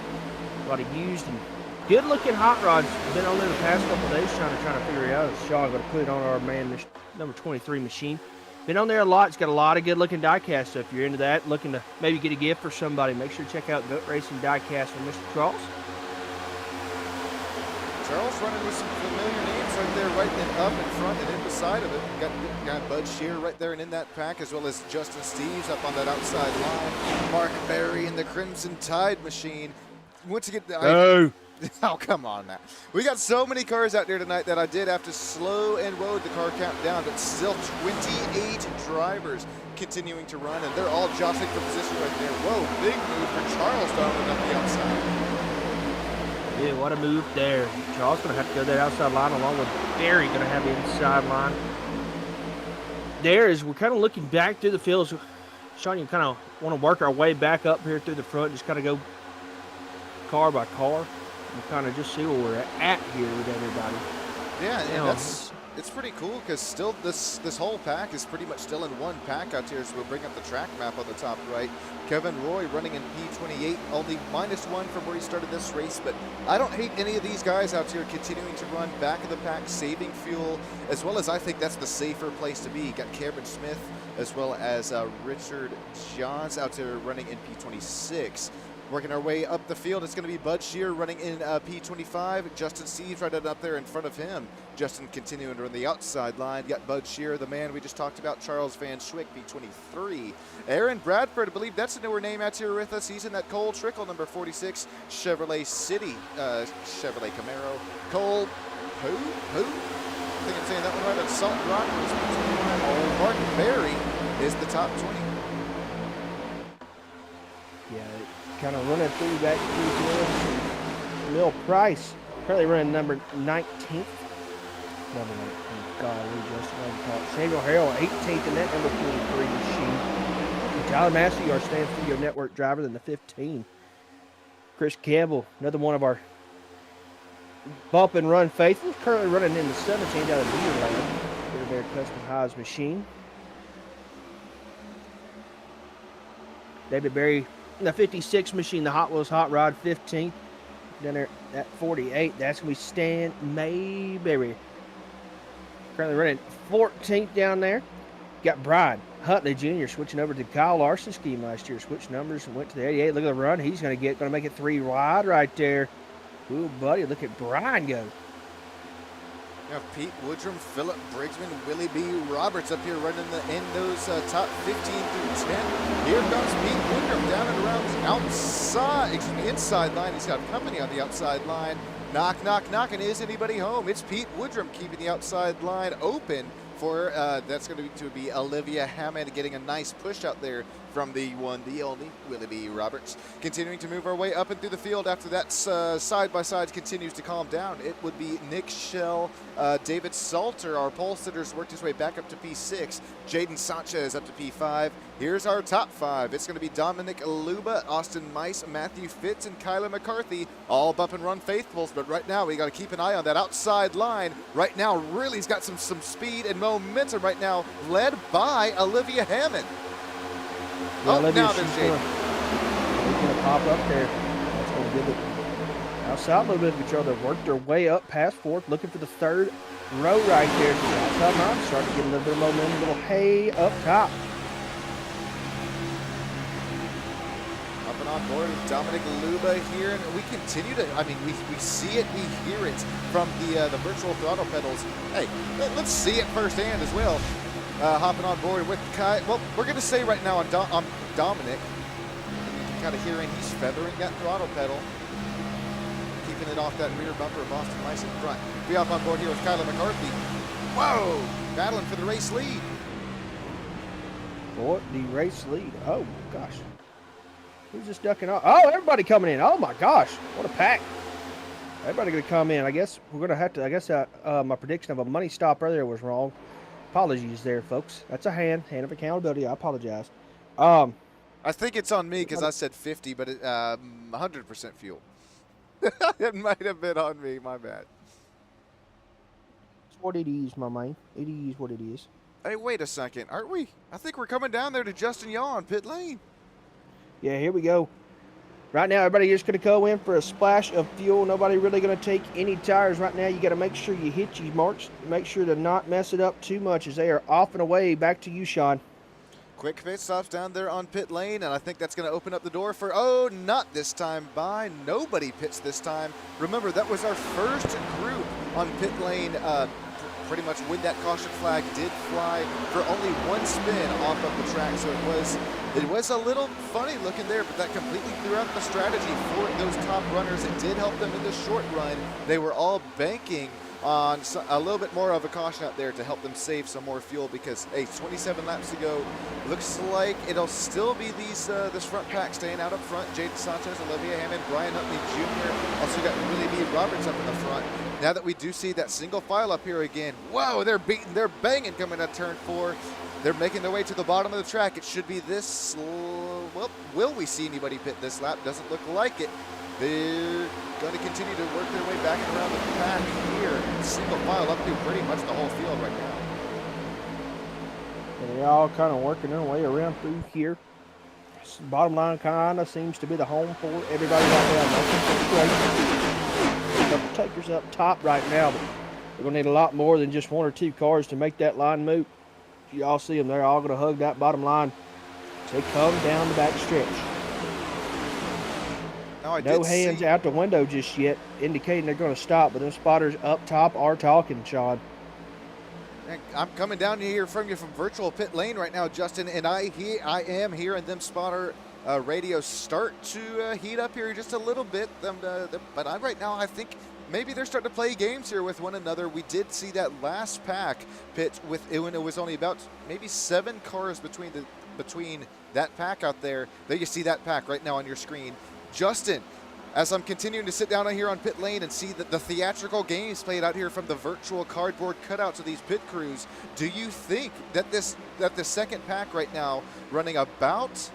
Speaker 2: A lot of used and good-looking hot rods. Been on there the past couple of days trying to figure it out. Sean going to put it on our man, number 23 machine. Been on there a lot. It's got a lot of good-looking diecast stuff. If you're into that, looking to maybe get a gift for somebody, make sure to check out Goat Racing Diecast from Mr. Charles.
Speaker 3: Charles running with some familiar names right there, right and up in front and in beside of it. Got Bud Shear right there and in that pack, as well as Justin Steves up on that outside line. Mark Berry in the Crimson Tide machine. Once again, oh, come on, Matt. We got so many cars out there tonight that I did have to slow and load the car count down, but still 28 drivers continuing to run, and they're all jostling for position right there. Whoa, big move for Charles down up the outside.
Speaker 2: Yeah, what a move there. Charles going to have to go that outside line along with Barry going to have the inside line. There is, we're kind of looking back through the field. Sean, you kind of want to work our way back up here through the front, just kind of go car by car and kind of just see where we're at here with everybody.
Speaker 3: Yeah, and it's pretty cool because still this whole pack is pretty much still in one pack out here. So we'll bring up the track map on the top right. Kevin Roy running in P28, only -1 from where he started this race, but I don't hate any of these guys out here continuing to run back of the pack, saving fuel, as well as I think that's the safer place to be. Got Cameron Smith as well as Richard Johns out there running in P26. Working our way up the field, it's going to be Bud Shear running in P25. Justin Steves right up there in front of him. Justin continuing to run the outside line. Got Bud Shear, the man we just talked about, Charles Van Schiak, P23. Aaron Bradford, I believe that's a newer name out here with us. He's in that Cole Trickle, number 46, Chevrolet City, Chevrolet Camaro. Cole, who? I think I'm saying that one right. Salt Rock. Mark Berry is the top 20.
Speaker 2: Yeah, kind of running through that through Mill Price, currently running number 19th. Number 19th, golly, Justin. Samuel Harrell, 18th in that number 23 machine. And Tyler Massey, our Stand Studio Network driver, than the 15. Chris Campbell, another one of our bump and run faithfuls, currently running in the 17th out of Nederland. Their custom highs machine. David Berry, the 56 machine, the Hot Wheels Hot Rod, 15th. Down there at 48, that's going to be Stan Mayberry. Currently running 14th down there. Got Brian Huntley Jr. switching over to Kyle Larson's scheme last year. Switched numbers and went to the 88. Look at the run. He's going to make it 3 wide right there. Ooh, buddy, look at Brian go.
Speaker 3: You have Pete Woodrum, Philip Briggsman, Willie B. Roberts up here running in those top 15 through 10. Here comes Pete Woodrum down and around the outside, inside line. He's got company on the outside line. Knock, knock, knock, and is anybody home? It's Pete Woodrum keeping the outside line open for, that's going to be Olivia Hammond getting a nice push out there from the one, the only, Willoughby Roberts. Continuing to move our way up and through the field after that side-by-side continues to calm down. It would be Nick Schell, David Salter, our pole sitters, worked his way back up to P6. Jaden Sanchez up to P5. Here's our top 5. It's going to be Dominic Luba, Austin Mice, Matthew Fitz, and Kyler McCarthy, all bump and run faithfuls. But right now, we got to keep an eye on that outside line. Right now, really, he's got some speed and momentum right now, led by Olivia Hammond.
Speaker 2: Yeah,
Speaker 3: now there's
Speaker 2: Jaden. He's going to pop up there. That's going to give it outside a little bit of control. They've worked their way up past fourth, looking for the third row right there. To the outside line, starting to get a little bit of momentum, a little hay up top.
Speaker 3: On board with Dominic Luba here, and we continue to, I mean, we see it, we hear it from the virtual throttle pedals. Hey, let's see it firsthand as well. Hopping on board with Kai. Well, we're going to say right now on Dominic, you can kind of hear he's feathering that throttle pedal, keeping it off that rear bumper of Boston Mice in front. We hop on board here with Kyler McCarthy. Whoa, battling for the race lead.
Speaker 2: For the race lead. Oh, gosh. Who's just ducking off? Oh, everybody coming in. Oh, my gosh. What a pack. Everybody going to come in. I guess we're going to have to, I guess my prediction of a money stop earlier was wrong. Apologies there, folks. That's a hand of accountability. I apologize.
Speaker 3: I think it's on me because I said 50, but 100% fuel. It might have been on me. My bad.
Speaker 2: It's what it is, my man. It is what it is.
Speaker 3: Hey, wait a second. Aren't we? I think we're coming down there to Justin Yaw on pit lane.
Speaker 2: Yeah, here we go. Right now, everybody just going to go in for a splash of fuel. Nobody really going to take any tires right now. You got to make sure you hit your marks. Make sure to not mess it up too much as they are off and away. Back to you, Sean.
Speaker 3: Quick pit stops down there on pit lane, and I think that's going to open up the door for, oh, not this time by. Nobody pits this time. Remember, that was our first group on pit lane pretty much when that caution flag did fly for only one spin off of the track. So it was a little funny looking there, but that completely threw out the strategy for those top runners. It did help them in the short run. They were all banking on a little bit more of a caution out there to help them save some more fuel because, hey, 27 laps to go. Looks like it'll still be this front pack staying out up front. Jaden Sanchez, Olivia Hammond, Brian Utley Jr. Also got Willie Roberts up in the front. Now that we do see that single file up here again, whoa, they're banging coming at turn 4. They're making their way to the bottom of the track. It should be this, well, will we see anybody pit this lap? Doesn't look like it. They're going to continue to work their way back and around the pack here. Single file up through pretty much the whole field right now.
Speaker 2: And they're all kind of working their way around through here. Bottom line kind of seems to be the home for everybody right now. Couple takers up top right now, but we're going to need a lot more than just 1 or 2 cars to make that line move. You all see them. They're all going to hug that bottom line. They come down the back stretch. No hands out the window just yet, indicating they're going to stop, but them spotters up top are talking, Sean.
Speaker 3: I'm coming down here from you from virtual pit lane right now, Justin, and I am hearing them spotter radios start to heat up here just a little bit. But right now, I think maybe they're starting to play games here with one another. We did see that last pack pit when it was only about maybe 7 cars between that pack out there. There you see that pack right now on your screen. Justin, as I'm continuing to sit down here on pit lane and see the theatrical games played out here from the virtual cardboard cutouts of these pit crews, do you think that the second pack right now running about,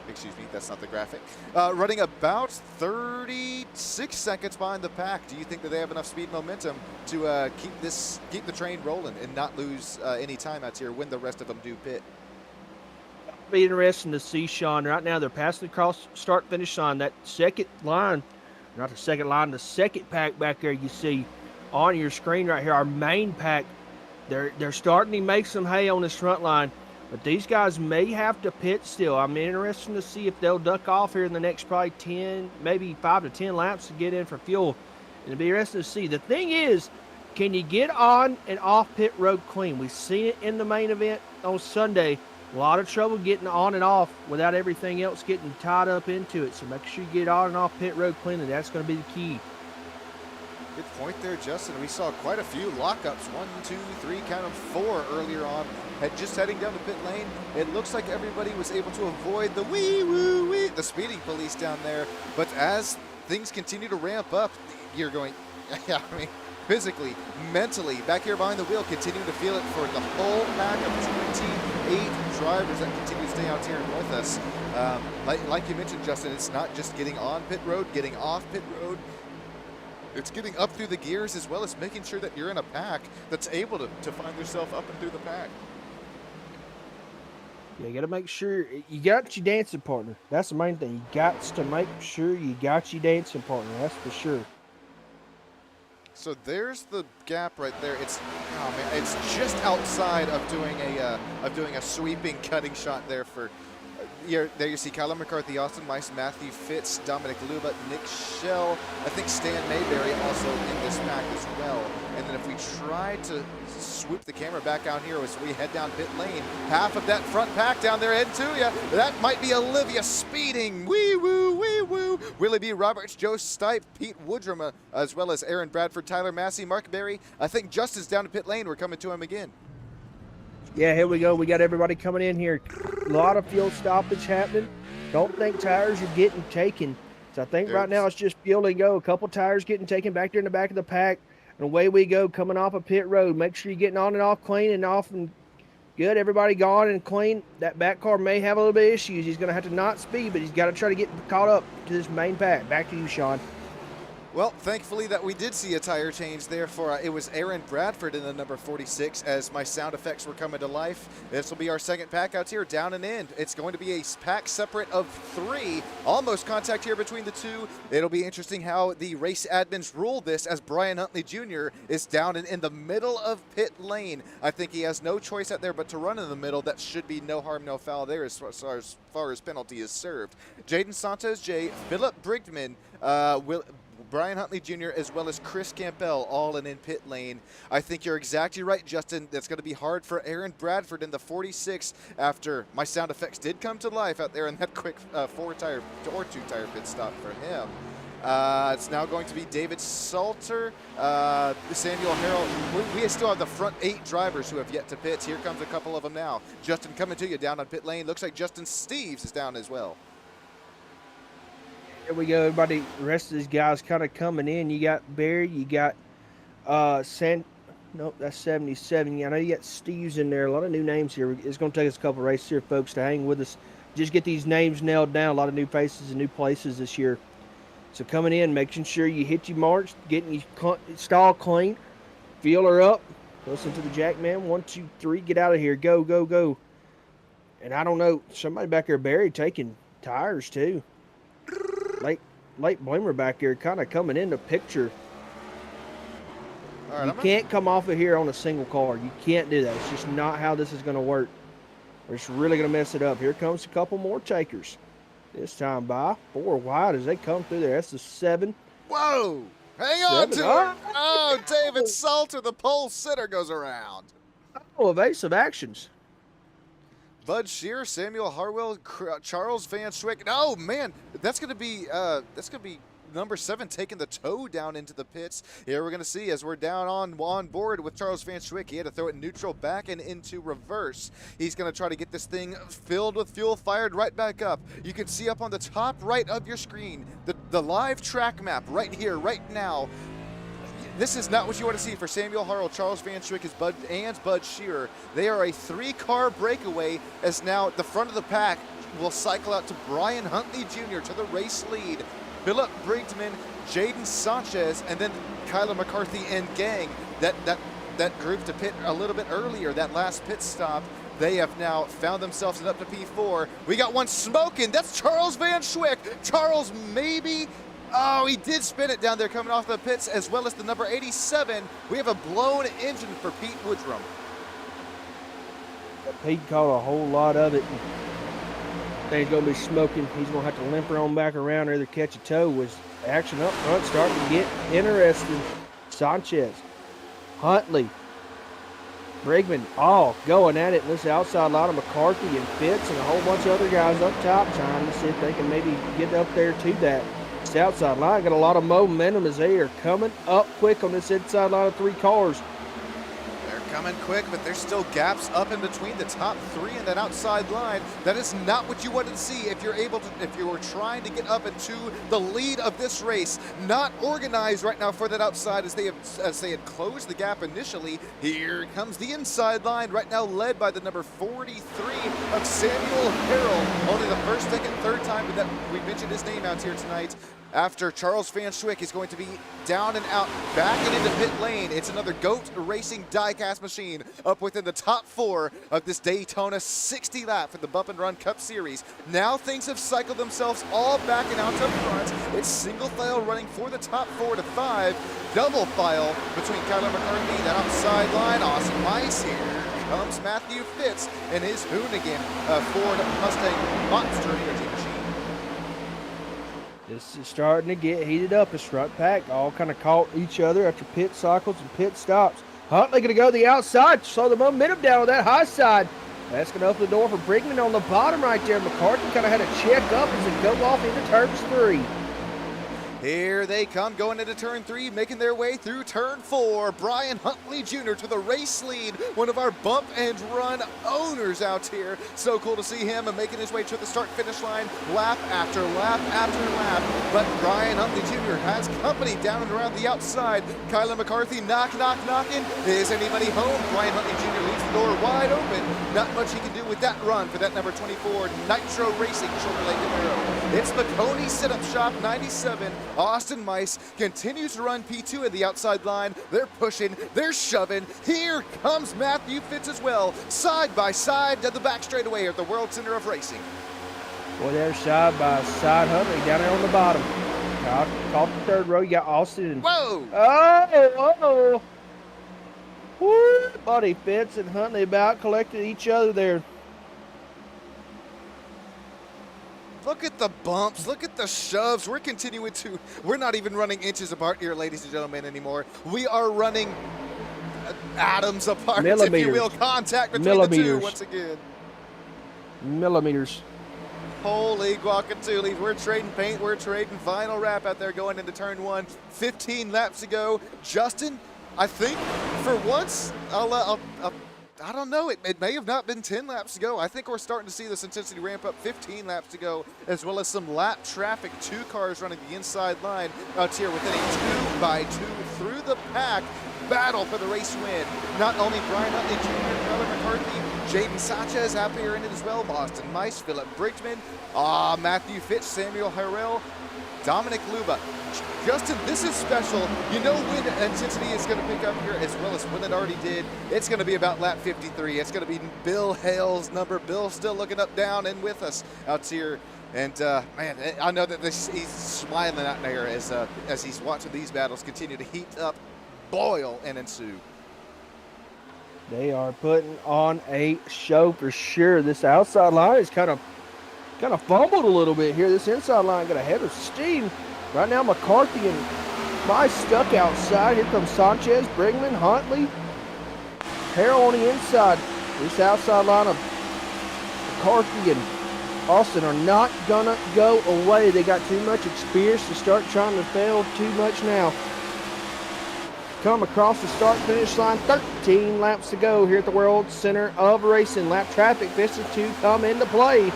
Speaker 3: excuse me, that's not the graphic, running about 36 seconds behind the pack, do you think that they have enough speed and momentum to keep the train rolling and not lose any time out here when the rest of them do pit?
Speaker 2: Be interesting to see, Sean. Right now they're passing across start finish line. That second line, not the second line, the second pack back there you see on your screen right here, our main pack, they're starting to make some hay on this front line, but these guys may have to pit still. I'm interested to see if they'll duck off here in the next probably 10, maybe 5 to 10 laps to get in for fuel. It'll be interesting to see. The thing is, can you get on and off pit road clean? We've seen it in the main event on Sunday. A lot of trouble getting on and off without everything else getting tied up into it. So make sure you get on and off pit road clean, and that's going to be the key.
Speaker 3: Good point there, Justin. We saw quite a few lockups. 1, 2, 3, count of 4 earlier on. Just heading down the pit lane. It looks like everybody was able to avoid the the speeding police down there. But as things continue to ramp up, you're going, yeah, I mean, physically, mentally, back here behind the wheel, continuing to feel it for the whole pack of 28 drivers that continue to stay out here with us. Like you mentioned, Justin, it's not just getting on pit road, getting off pit road. It's getting up through the gears as well as making sure that you're in a pack that's able to find yourself up and through the pack.
Speaker 2: Yeah, you got to make sure you got your dancing partner. That's the main thing. You got to make sure you got your dancing partner. That's for sure.
Speaker 3: So there's the gap right there. It's it's just outside of doing a sweeping cutting shot there for. There you see Kyler McCarthy, Austin Weiss, Matthew Fitz, Dominic Luba, Nick Schell. I think Stan Mayberry also in this pack as well. And then if we try to swoop the camera back out here as we head down pit lane, half of that front pack down there heading to you. That might be Olivia speeding. Wee woo, wee woo. Willie B. Roberts, Joe Stipe, Pete Woodrum, as well as Aaron Bradford, Tyler Massey, Mark Berry. I think Justin's down to pit lane. We're coming to him again.
Speaker 2: Yeah, here we go. We got everybody coming in here. A lot of fuel stoppage happening. Don't think tires are getting taken. So I think right now it's just fuel and go. A couple tires getting taken back there in the back of the pack. And away we go, coming off of pit road. Make sure you're getting on and off clean and off and good. Everybody gone and clean. That back car may have a little bit of issues. He's going to have to not speed, but he's got to try to get caught up to this main pack. Back to you, Sean.
Speaker 3: Well, thankfully that we did see a tire change there for, it was Aaron Bradford in the number 46 as my sound effects were coming to life. This will be our second pack out here, down and in. It's going to be a pack separate of 3, almost contact here between the 2. It'll be interesting how the race admins rule this as Brian Huntley Jr. is down and in the middle of pit lane. I think he has no choice out there but to run in the middle. That should be no harm, no foul there as far as penalty is served. Jaden Santos, Philip Brigman, Brian Huntley Jr. as well as Chris Campbell all in pit lane. I think you're exactly right, Justin. That's going to be hard for Aaron Bradford in the 46 after my sound effects did come to life out there in that quick 4-tire or 2-tire pit stop for him. It's now going to be David Salter, Samuel Harrell. We still have the front 8 drivers who have yet to pit. Here comes a couple of them now. Justin coming to you down on pit lane. Looks like Justin Steves is down as well.
Speaker 2: Here we go, everybody. The rest of these guys kind of coming in. You got Barry, you got nope, that's 77. Yeah, I know you got Steve's in there. A lot of new names here. It's going to take us a couple races here, folks, to hang with us. Just get these names nailed down. A lot of new faces and new places this year. So coming in, making sure you hit your marks, getting your stall clean, feel her up. Listen to the jack man. 1, 2, 3, get out of here. Go, go, go. And I don't know, somebody back there, Barry, taking tires too. Late bloomer back here kind of coming in the picture.
Speaker 3: All right,
Speaker 2: you can't come off of here on a single car. You can't do that. It's just not how this is going to work. It's really going to mess it up. Here comes a couple more takers. This time by 4 wide as they come through there. That's the 7.
Speaker 3: Whoa! Hang on to it. Oh, David Salter, the pole sitter, goes around.
Speaker 2: Oh, evasive actions.
Speaker 3: Bud Shear, Samuel Harwell, Charles Van Schwick. Oh man, that's gonna be number 7 taking the toe down into the pits. Here we're gonna see as we're down on board with Charles Van Schwick. He had to throw it neutral back and into reverse. He's gonna try to get this thing filled with fuel, fired right back up. You can see up on the top right of your screen the live track map right here, right now. This is not what you want to see for Samuel Harrell, Charles Van Schwick, and Bud Shearer. They are a 3-car breakaway as now the front of the pack will cycle out to Brian Huntley Jr. to the race lead. Philip Brinkman, Jaden Sanchez, and then Kyler McCarthy and gang. That group to pit a little bit earlier, that last pit stop, they have now found themselves up to P4. We got one smoking. That's Charles Van Schwick. Charles maybe... Oh, he did spin it down there coming off the pits, as well as the number 87. We have a blown engine for Pete Woodrum.
Speaker 2: Pete caught a whole lot of it. He's going to be smoking. He's going to have to limper on back around or either catch a tow. Was action up front starting to get interesting. Sanchez, Huntley, Brigman, all going at it. This outside line of McCarthy and Fitz and a whole bunch of other guys up top trying to see if they can maybe get up there to that this outside line. Got a lot of momentum as they are coming up quick on this inside line of 3 cars.
Speaker 3: Coming quick, but there's still gaps up in between the top 3 and that outside line. That is not what you want to see if you were trying to get up into the lead of this race. Not organized right now for that outside as they had closed the gap initially. Here comes the inside line right now, led by the number 43 of Samuel Harrell. Only the first, second, third time that we mentioned his name out here tonight. After Charles Van Schwick is going to be down and out, back and into pit lane. It's another GOAT Racing diecast machine up within the top 4 of this Daytona 60 lap for the Bump and Run Cup Series. Now things have cycled themselves all back and out to front. It's single file running for the top 4 to 5. Double file between Kyler McCarthy, that outside line. Awesome Mice here. Comes Matthew Fitz and his Hoonigan Ford Mustang Monster Energy machine.
Speaker 2: This is starting to get heated up. This front pack all kind of caught each other after pit cycles and pit stops. Huntley going to go to the outside, slow the momentum down on that high side. That's going to open the door for Brinkman on the bottom right there. McCarthy kind of had to check up as they go off into turns 3.
Speaker 3: Here they come, going into turn 3, making their way through turn 4. Brian Huntley Jr. to the race lead, one of our bump and run owners out here. So cool to see him making his way to the start-finish line, lap after lap after lap. But Brian Huntley Jr. has company down and around the outside. Kyler McCarthy knocking. Is anybody home? Brian Huntley Jr. leaves the door wide open. Not much he can do with that run for that number 24 Nitro Racing Shoulder Lake Camaro. It's the Coney Sit-Up Shop 97. Austin Mice continues to run P2 at the outside line. They're pushing, they're shoving. Here comes Matthew Fitz as well, side by side to the back straightaway at the World Center of Racing.
Speaker 2: Boy, they're side by side. Huntley down there on the bottom. Caught the third row. You got Austin. And,
Speaker 3: whoa!
Speaker 2: Oh! Woo! Buddy Fitz and Huntley about collected each other there.
Speaker 3: Look at the bumps, look at the shoves. We're not even running inches apart here, ladies and gentlemen, anymore. We are running atoms apart, if you will, contact between the two once again.
Speaker 2: Millimeters.
Speaker 3: Holy guacamole, we're trading paint, we're trading vinyl wrap out there going into turn 1. 15 laps to go. Justin, I think for once, I don't know. It may have not been 10 laps to go. I think we're starting to see this intensity ramp up. 15 laps to go, as well as some lap traffic. 2 cars running the inside line out here within a 2x2 through the pack battle for the race win. Not only Brian Huntley Jr., Tyler McCarthy, Jaden Sanchez out there in it as well. Austin Mice, Philip Brinkman, Matthew Fitz, Samuel Harrell, Dominic Luba. Justin, this is special. You know when intensity is going to pick up here, as well as when it already did. It's going to be about lap 53. It's going to be Bill Hale's number. Bill still looking up, down, and with us out here. And, man, I know that he's smiling out there as he's watching these battles continue to heat up, boil, and ensue.
Speaker 2: They are putting on a show for sure. This outside line is kind of fumbled a little bit here. This inside line got a head of steam. Right now, McCarthy and Mice stuck outside. Here comes Sanchez, Brinkman, Huntley. Harrell on the inside. This outside line of McCarthy and Austin are not going to go away. They got too much experience to start trying to fail too much now. Come across the start-finish line. 13 laps to go here at the World Center of Racing. Lap traffic fixes to come into play.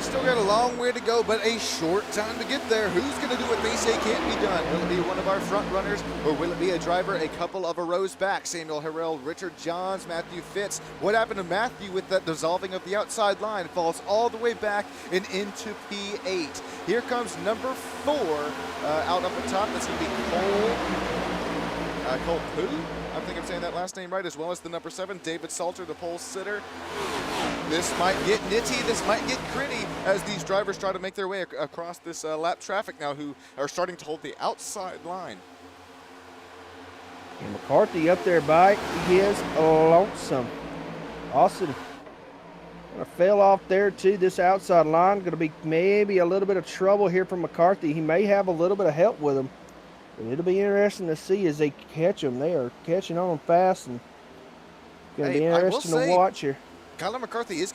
Speaker 3: Still got a long way to go, but a short time to get there. Who's going to do what they say can't be done? Will it be one of our front runners, or will it be a driver a couple of rows back? Samuel Harrell, Richard Johns, Matthew Fitz. What happened to Matthew with that dissolving of the outside line? Falls all the way back and into P8. Here comes number 4 out up the top. That's going to be Cole Poo. I think I'm saying that last name right, as well as the number 7, David Salter, the pole sitter. This might get nitty, this might get gritty as these drivers try to make their way across this lap traffic now, who are starting to hold the outside line.
Speaker 2: And McCarthy up there by his lonesome. Austin gonna fail off there too. This outside line gonna be maybe a little bit of trouble here from McCarthy. He may have a little bit of help with him. But it'll be interesting to see as they catch them. They are catching on fast, and it's going to be interesting to watch here.
Speaker 3: Kyler McCarthy is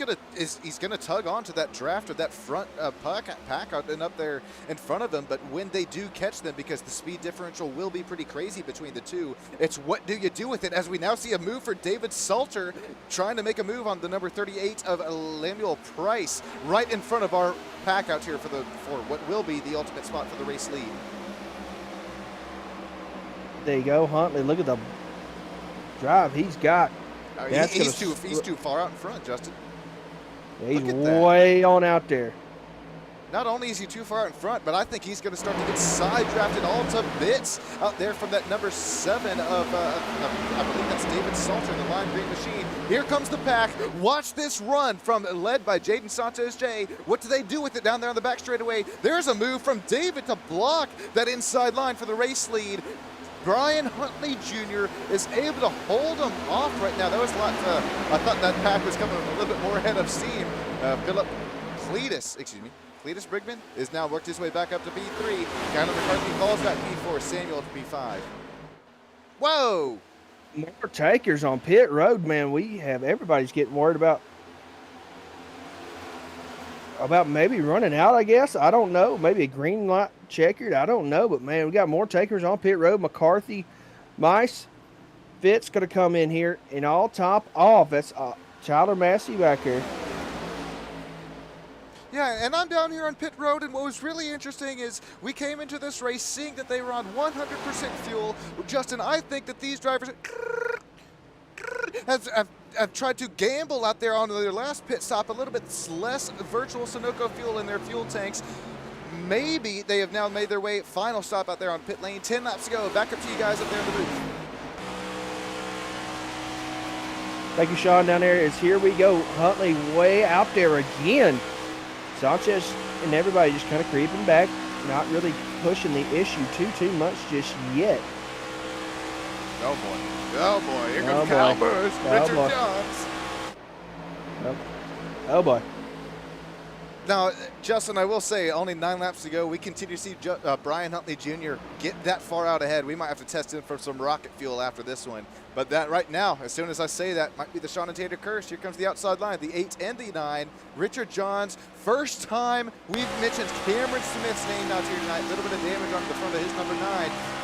Speaker 3: gonna tug on to that draft or that front pack out and up there in front of him. But when they do catch them, because the speed differential will be pretty crazy between the two, it's what do you do with it? As we now see a move for David Salter, trying to make a move on the number 38 of Lemuel Price, right in front of our pack out here for what will be the ultimate spot for the race lead.
Speaker 2: There you go, Huntley. Look at the drive he's got.
Speaker 3: He's too far out in front, Justin.
Speaker 2: Yeah, he's way on out there.
Speaker 3: Not only is he too far out in front, but I think he's going to start to get side drafted all to bits out there from that number 7 of I believe that's David Salter, the lime green machine. Here comes the pack. Watch this run led by Jaden Santos J. What do they do with it down there on the back straightaway? There's a move from David to block that inside line for the race lead. Brian Huntley Jr. is able to hold him off right now. That was a lot. I thought that pack was coming a little bit more ahead of steam. Cletus Brigman is now worked his way back up to P3. Kyler McCarthy falls back P4. Samuel to P5. Whoa!
Speaker 2: More takers on pit road, man. Everybody's getting worried about maybe running out, I guess. I don't know. Maybe a green light checkered. I don't know. But, man, we got more takers on pit road. McCarthy, Mice, Fitz going to come in here. And all top off. That's Tyler Massey back here.
Speaker 3: Yeah, and I'm down here on pit road, and what was really interesting is we came into this race seeing that they were on 100% fuel. Justin, I think that these drivers have tried to gamble out there on their last pit stop, a little bit less virtual Sunoco fuel in their fuel tanks. Maybe they have now made their way, final stop out there on pit lane. 10 laps to go. Back up to you guys up there in the booth.
Speaker 2: Thank you, Sean, down there. It's here we go. Huntley way out there again. Sanchez and everybody just kind of creeping back, not really pushing the issue too much just yet.
Speaker 3: Oh, boy. Oh, boy. Here comes Kyle Burris, Richard Johns.
Speaker 2: Oh, boy.
Speaker 3: Now, Justin, I will say, only 9 laps to go. We continue to see Brian Huntley Jr. get that far out ahead. We might have to test him for some rocket fuel after this one. But that right now, as soon as I say that, might be the Sean and Tater curse. Here comes the outside line, the 8 and the 9. Richard Johns, first time we've mentioned Cameron Smith's name out here tonight. A little bit of damage on the front of his number 9.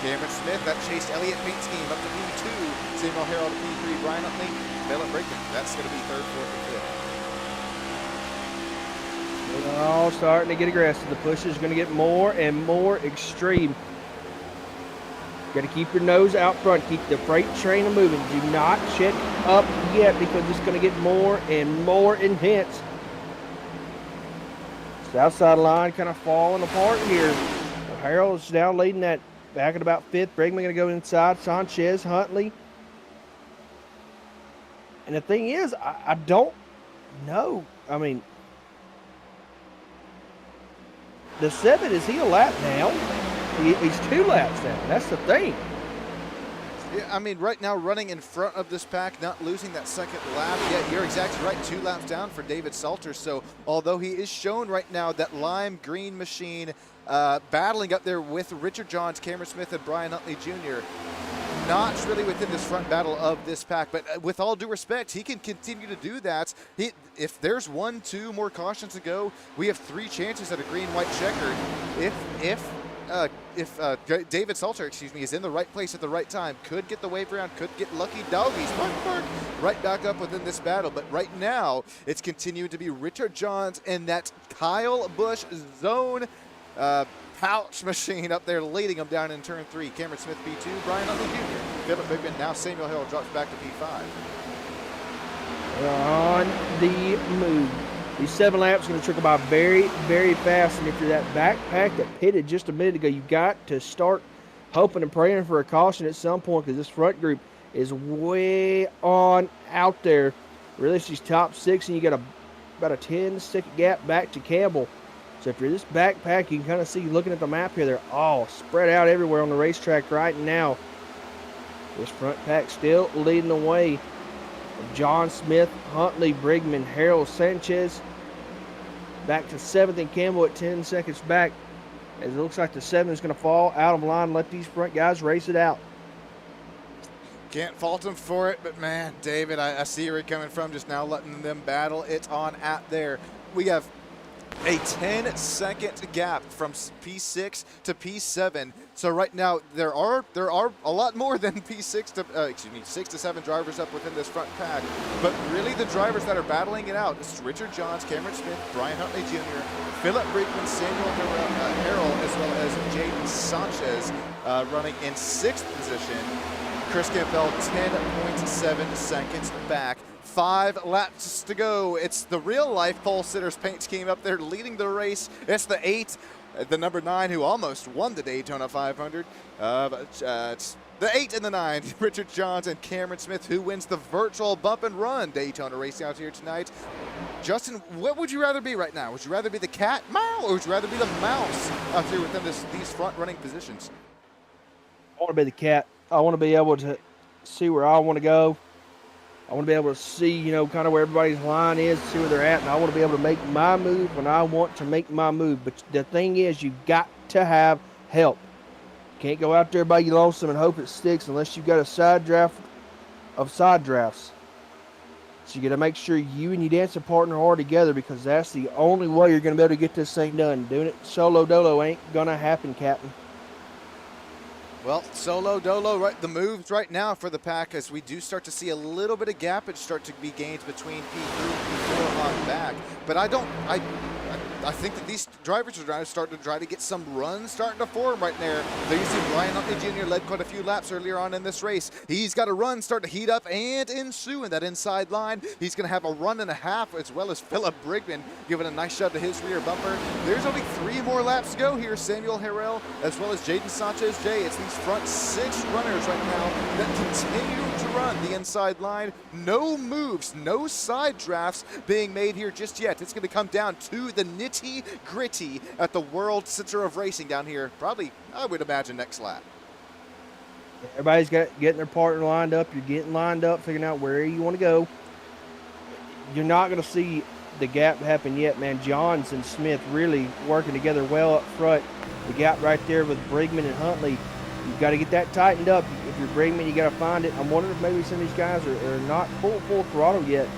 Speaker 3: Cameron Smith, that chased Elliott paint scheme up to P2. Samuel Harold P3. Brian Huntley, Philip Brickman. That's going to be 3rd, 4th, and 5th.
Speaker 2: They're all starting to get aggressive. The push is going to get more and more extreme. Got to keep your nose out front. Keep the freight train moving. Do not check up yet because it's going to get more and more intense. South side line kind of falling apart here. Harold's now leading that back at about 5th. Bregman going to go inside. Sanchez, Huntley. And the thing is, I don't know. I mean, the 7, is he a lap down? He's 2 laps down. That's the thing.
Speaker 3: Yeah, I mean, right now running in front of this pack, not losing that 2nd lap. Yeah, you're exactly right. 2 laps down for David Salter. So although he is shown right now that lime green machine battling up there with Richard Johns, Cameron Smith, and Brian Huntley Jr., not really within this front battle of this pack, but with all due respect, he can continue to do that. If there's 1, 2 more cautions to go, we have 3 chances at a green-white checker. If David Salter, is in the right place at the right time, could get the wave around, could get lucky doggies, right back up within this battle. But right now, it's continuing to be Richard Johns and that Kyle Busch zone pouch machine up there leading them down in turn 3. Cameron Smith P2, Brian Huntley Jr. Philip Bigman, now Samuel Hill drops back to P5.
Speaker 2: They're on the move. These 7 laps are going to trickle by very, very fast. And if you're that backpack that pitted just a minute ago, you got to start hoping and praying for a caution at some point because this front group is way on out there. Really, it's these top 6, and you got about a 10-second gap back to Campbell. So if you're this backpack, you can kind of see, looking at the map here, they're all spread out everywhere on the racetrack right now. This front pack still leading the way. John Smith, Huntley, Brigman, Harold, Sanchez. Back to 7th and Campbell at 10 seconds back. As it looks like the 7 is going to fall out of line. Let these front guys race it out.
Speaker 3: Can't fault him for it, but man, David, I see where you're coming from, just now letting them battle it on at there. We have a 10-second gap from P6 to P7. So right now there are a lot more than P6 to 6 to 7 drivers up within this front pack. But really the drivers that are battling it out is Richard Johns, Cameron Smith, Brian Huntley Jr., Philip Brickman, Samuel Harrell, as well as Jaden Sanchez running in 6th position. Chris Campbell 10.7 seconds back. 5 laps to go. It's the real-life pole sitters paint scheme up there leading the race. It's the 8, the number 9, who almost won the Daytona 500. It's the 8 and the 9, Richard Johns and Cameron Smith, who wins the virtual bump and run Daytona racing out here tonight. Justin, what would you rather be right now? Would you rather be the cat, Meow, or would you rather be the mouse out here within these front-running positions?
Speaker 2: I want to be the cat. I want to be able to see where I want to go. I want to be able to see, kind of where everybody's line is, see where they're at, and I want to be able to make my move when I want to make my move. But the thing is, you've got to have help. You can't go out there by your lonesome and hope it sticks unless you've got a side draft of side drafts. So you got to make sure you and your dancing partner are together, because that's the only way you're going to be able to get this thing done. Doing it solo dolo ain't going to happen, Captain.
Speaker 3: Well, solo dolo, right? The moves right now for the pack, as we do start to see a little bit of gap, it start to be gains between P3 and P4 on back. But I think that these drivers are starting to try to get some runs starting to form right there. There you see Brian Huntley Jr. led quite a few laps earlier on in this race. He's got a run starting to heat up and ensue in that inside line. He's going to have a run and a half, as well as Philip Brigman giving a nice shot to his rear bumper. There's only 3 more laps to go here. Samuel Harrell, as well as Jaden Sanchez Jay. It's these front 6 runners right now that continue to run the inside line. No moves, no side drafts being made here just yet. It's going to come down to the nitty-gritty at the World Center of Racing down here. Probably, I would imagine, next lap.
Speaker 2: Everybody's getting their partner lined up. You're getting lined up, figuring out where you want to go. You're not going to see the gap happen yet, man. Johns and Smith really working together well up front. The gap right there with Brigman and Huntley, you've got to get that tightened up. If you're Brigman, you got to find it. I'm wondering if maybe some of these guys are not full throttle yet.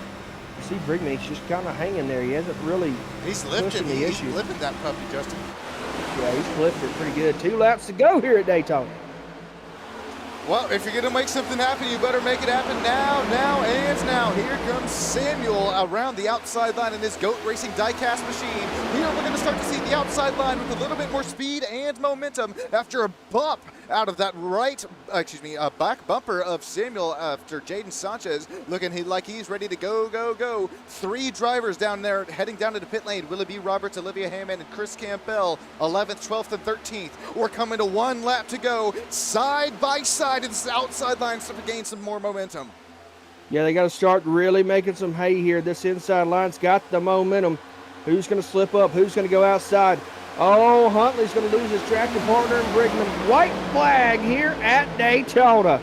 Speaker 2: You see Brigman, he's just kind of hanging there. He hasn't really
Speaker 3: He's lifting that puppy, Justin.
Speaker 2: Yeah, he's lifting it pretty good. 2 laps to go here at Daytona.
Speaker 3: Well, if you're going to make something happen, you better make it happen now, and now. Here comes Samuel around the outside line in this GOAT Racing diecast machine. Here we're going to start to see the outside line with a little bit more speed and momentum after a bump out of that back bumper of Samuel after Jaden Sanchez looking like he's ready to go. 3 drivers down there heading down to the pit lane. Willoughby Roberts, Olivia Hammond, and Chris Campbell, 11th, 12th, and 13th. We're coming to 1 lap to go, side by side, and this outside line to gain some more momentum.
Speaker 2: Yeah, they got to start really making some hay here. This inside line's got the momentum. Who's going to slip up? Who's going to go outside? Oh, Huntley's going to lose his tractor partner in Brigman. White flag here at Daytona.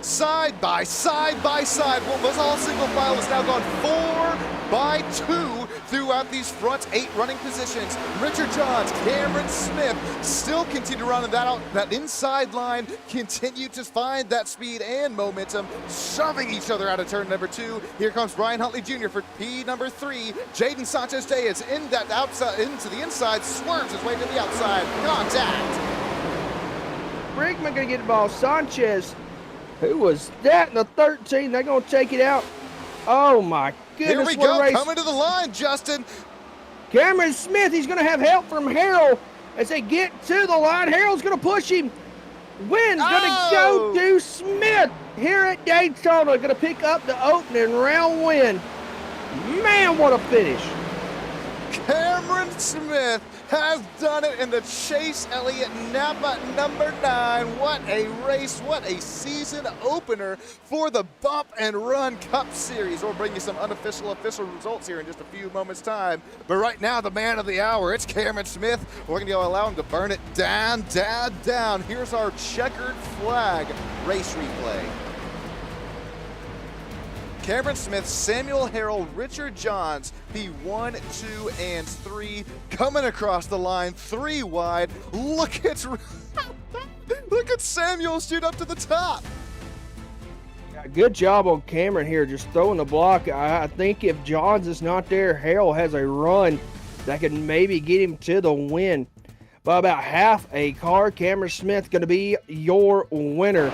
Speaker 3: Side by side. What was all single file has now gone 4 by 2 throughout these front 8 running positions. Richard Johns, Cameron Smith still continue to run that inside line, continue to find that speed and momentum, shoving each other out of turn number 2. Here comes Brian Huntley Jr. for P number 3. Jaden Sanchez Day is in that outside, into the inside, swerves his way to the outside. Contact.
Speaker 2: Brigman going to get the ball. Sanchez, who was that in the 13? They're going to take it out. Oh, my goodness.
Speaker 3: Here we go, coming to the line, Justin.
Speaker 2: Cameron Smith, he's going to have help from Harrell as they get to the line. Harrell's going to push him. Win's going to go to Smith here at Daytona. Going to pick up the opening round win. Man, what a finish.
Speaker 3: Cameron Smith has done it in the Chase Elliott Napa number 9. What a race, what a season opener for the Bump and Run Cup Series. We'll bring you some official results here in just a few moments' time. But right now, the man of the hour, it's Cameron Smith. We're going to allow him to burn it down. Here's our checkered flag race replay. Cameron Smith, Samuel Harrell, Richard Johns, P1, 2, and 3, coming across the line, 3 wide. Look at Samuel shoot up to the top.
Speaker 2: Good job on Cameron here, just throwing the block. I think if Johns is not there, Harold has a run that could maybe get him to the win. By about half a car, Cameron Smith going to be your winner.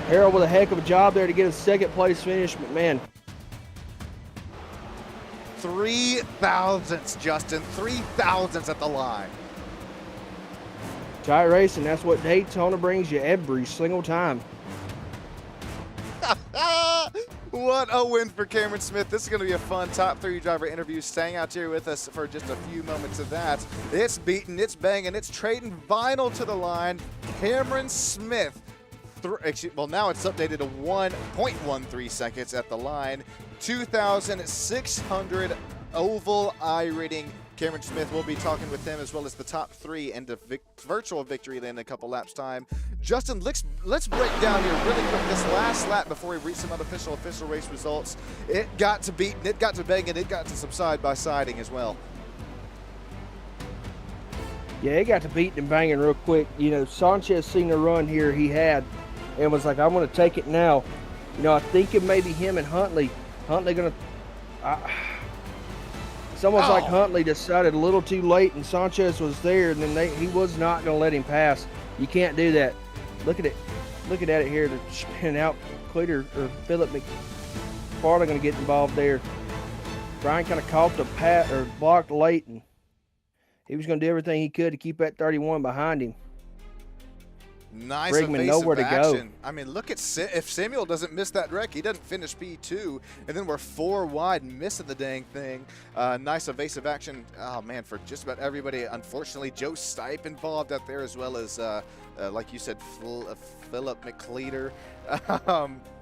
Speaker 2: Harold with a heck of a job there to get a second place finish, but man.
Speaker 3: 3 thousandths, Justin. 3 thousandths at the line.
Speaker 2: Tight racing, that's what Daytona brings you every single time.
Speaker 3: What a win for Cameron Smith. This is going to be a fun top 3 driver interview. Staying out here with us for just a few moments of that. It's beating, it's banging, it's trading vinyl to the line. Cameron Smith, well, now it's updated to 1.13 seconds at the line. 2,600 oval I-rating. Cameron Smith, will be talking with him as well as the top 3 and the virtual victory lane in a couple laps time. Justin, let's break down here really quick this last lap before we reach some unofficial official race results. It got to beat, it got to bang, and it got to some side-by-siding as well.
Speaker 2: Yeah, it got to beating and banging real quick. You know, Sanchez seen the run here he had and was like, I'm going to take it now. You know, I think it may be him and Huntley. Huntley going to... It's almost like Huntley decided a little too late, and Sanchez was there, and then he was not going to let him pass. You can't do that. Look at it. Looking at it here, they're spinning out. Cleater or Philip McFarland going to get involved there. Brian kind of caught the blocked late, and he was going to do everything he could to keep that 31 behind him.
Speaker 3: Nice
Speaker 2: Brigman nowhere to
Speaker 3: action.
Speaker 2: go.
Speaker 3: I mean, look at if Samuel doesn't miss that wreck, he doesn't finish P2, and then we're 4 wide, missing the dang thing. Nice evasive action. Oh man, for just about everybody. Unfortunately, Joe Stipe involved out there as well as, like you said, Philip McCleater.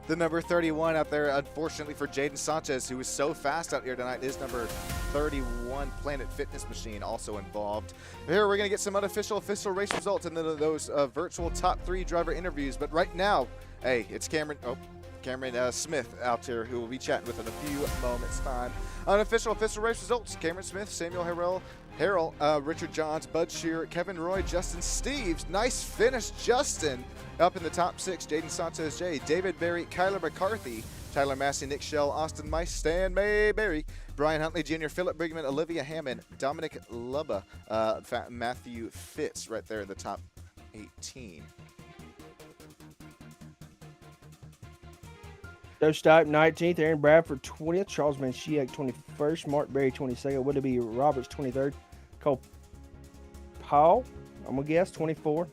Speaker 3: The number 31 out there, unfortunately for Jaden Sanchez, who was so fast out here tonight, is number 31 Planet Fitness Machine also involved. Here we're going to get some unofficial official race results and then those virtual top 3 driver interviews. But right now, hey, it's Cameron Smith out here who will be chatting with in a few moments' time. Unofficial official race results: Cameron Smith, Samuel Harrell, Richard Johns, Bud Shear, Kevin Roy, Justin Steves. Nice finish, Justin. Up in the top 6, Jaden Santos J, David Berry, Kyler McCarthy, Tyler Massey, Nick Shell, Austin Mice, Stan Mayberry, Brian Huntley Jr., Philip Brigman, Olivia Hammond, Dominic Lubba, Matthew Fitz right there in the top 18.
Speaker 2: Joe Stipe 19th, Aaron Bradford 20th, Charles Manshiak 21st, Mark Berry 22nd, would it be Roberts 23rd, Cole Paul, I'm going to guess, 24th,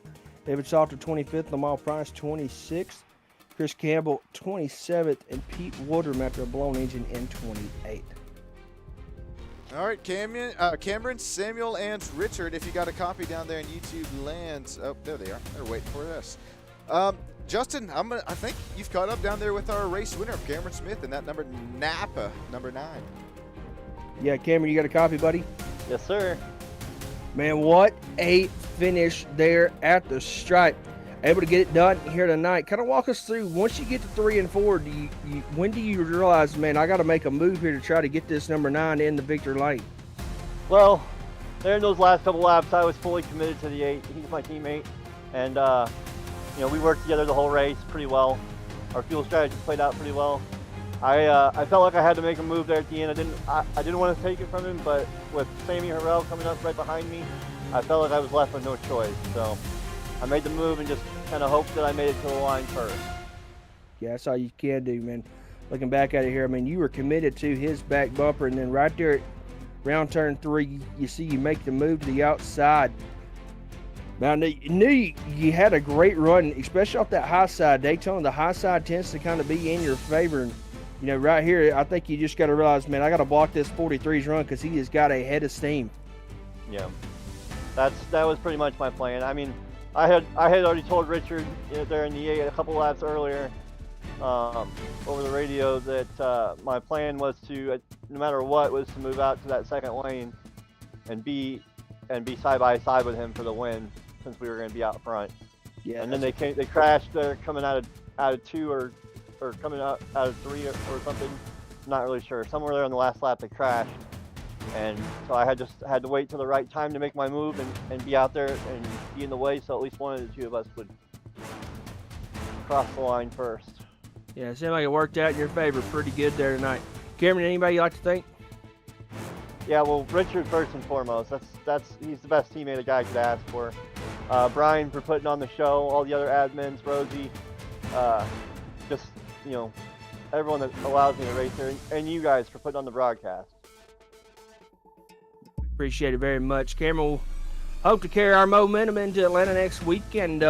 Speaker 2: David Salter 25th, Lamar Price 26th, Chris Campbell 27th, and Pete Woodrum after a blown engine in 28th.
Speaker 3: All right, Cameron, Samuel, and Richard, if you got a copy down there in YouTube lands. Oh, there they are. They're waiting for this. Justin, I think you've caught up down there with our race winner, Cameron Smith, and that number Napa, number 9.
Speaker 2: Yeah, Cameron, you got a copy, buddy?
Speaker 4: Yes, sir.
Speaker 2: Man, what a finish there at the stripe. Able to get it done here tonight. Kind of walk us through, once you get to 3 and 4, when do you realize, man, I got to make a move here to try to get this number 9 in the victory lane?
Speaker 4: Well, there in those last couple laps, I was fully committed to the 8. He's my teammate, and you know, we worked together the whole race pretty well. Our fuel strategy played out pretty well. I felt like I had to make a move there at the end. I didn't want to take it from him, but with Sammy Harrell coming up right behind me, I felt like I was left with no choice. So I made the move and just kind of hoped that I made it to the line first.
Speaker 2: Yeah, that's all you can do, man. Looking back at it here, I mean, you were committed to his back bumper, and then right there at round turn 3, you see you make the move to the outside. Now, you knew you had a great run, especially off that high side. Daytona, the high side tends to kind of be in your favor. And, you know, right here, I think you just got to realize, man, I got to block this 43's run because he has got a head of steam.
Speaker 4: Yeah, that was pretty much my plan. I mean, I had already told Richard there in the 8 a couple laps earlier over the radio that my plan was to, no matter what, was to move out to that second lane and be side by side with him for the win, since we were going to be out front.
Speaker 2: Yeah.
Speaker 4: And then they crashed there coming out of 2 or coming out of 3 or something. I'm not really sure. Somewhere there on the last lap they crashed. And so I had to wait till the right time to make my move and be out there and be in the way, so at least one of the 2 of us would cross the line first.
Speaker 2: Yeah, it seemed like it worked out in your favor pretty good there tonight. Cameron, anybody you like to thank?
Speaker 4: Yeah, well, Richard first and foremost. He's the best teammate a guy could ask for. Brian for putting on the show, all the other admins, Rosie, just, you know, everyone that allows me to race here, and you guys for putting on the broadcast.
Speaker 2: Appreciate it very much. Cameron, we'll hope to carry our momentum into Atlanta next week, and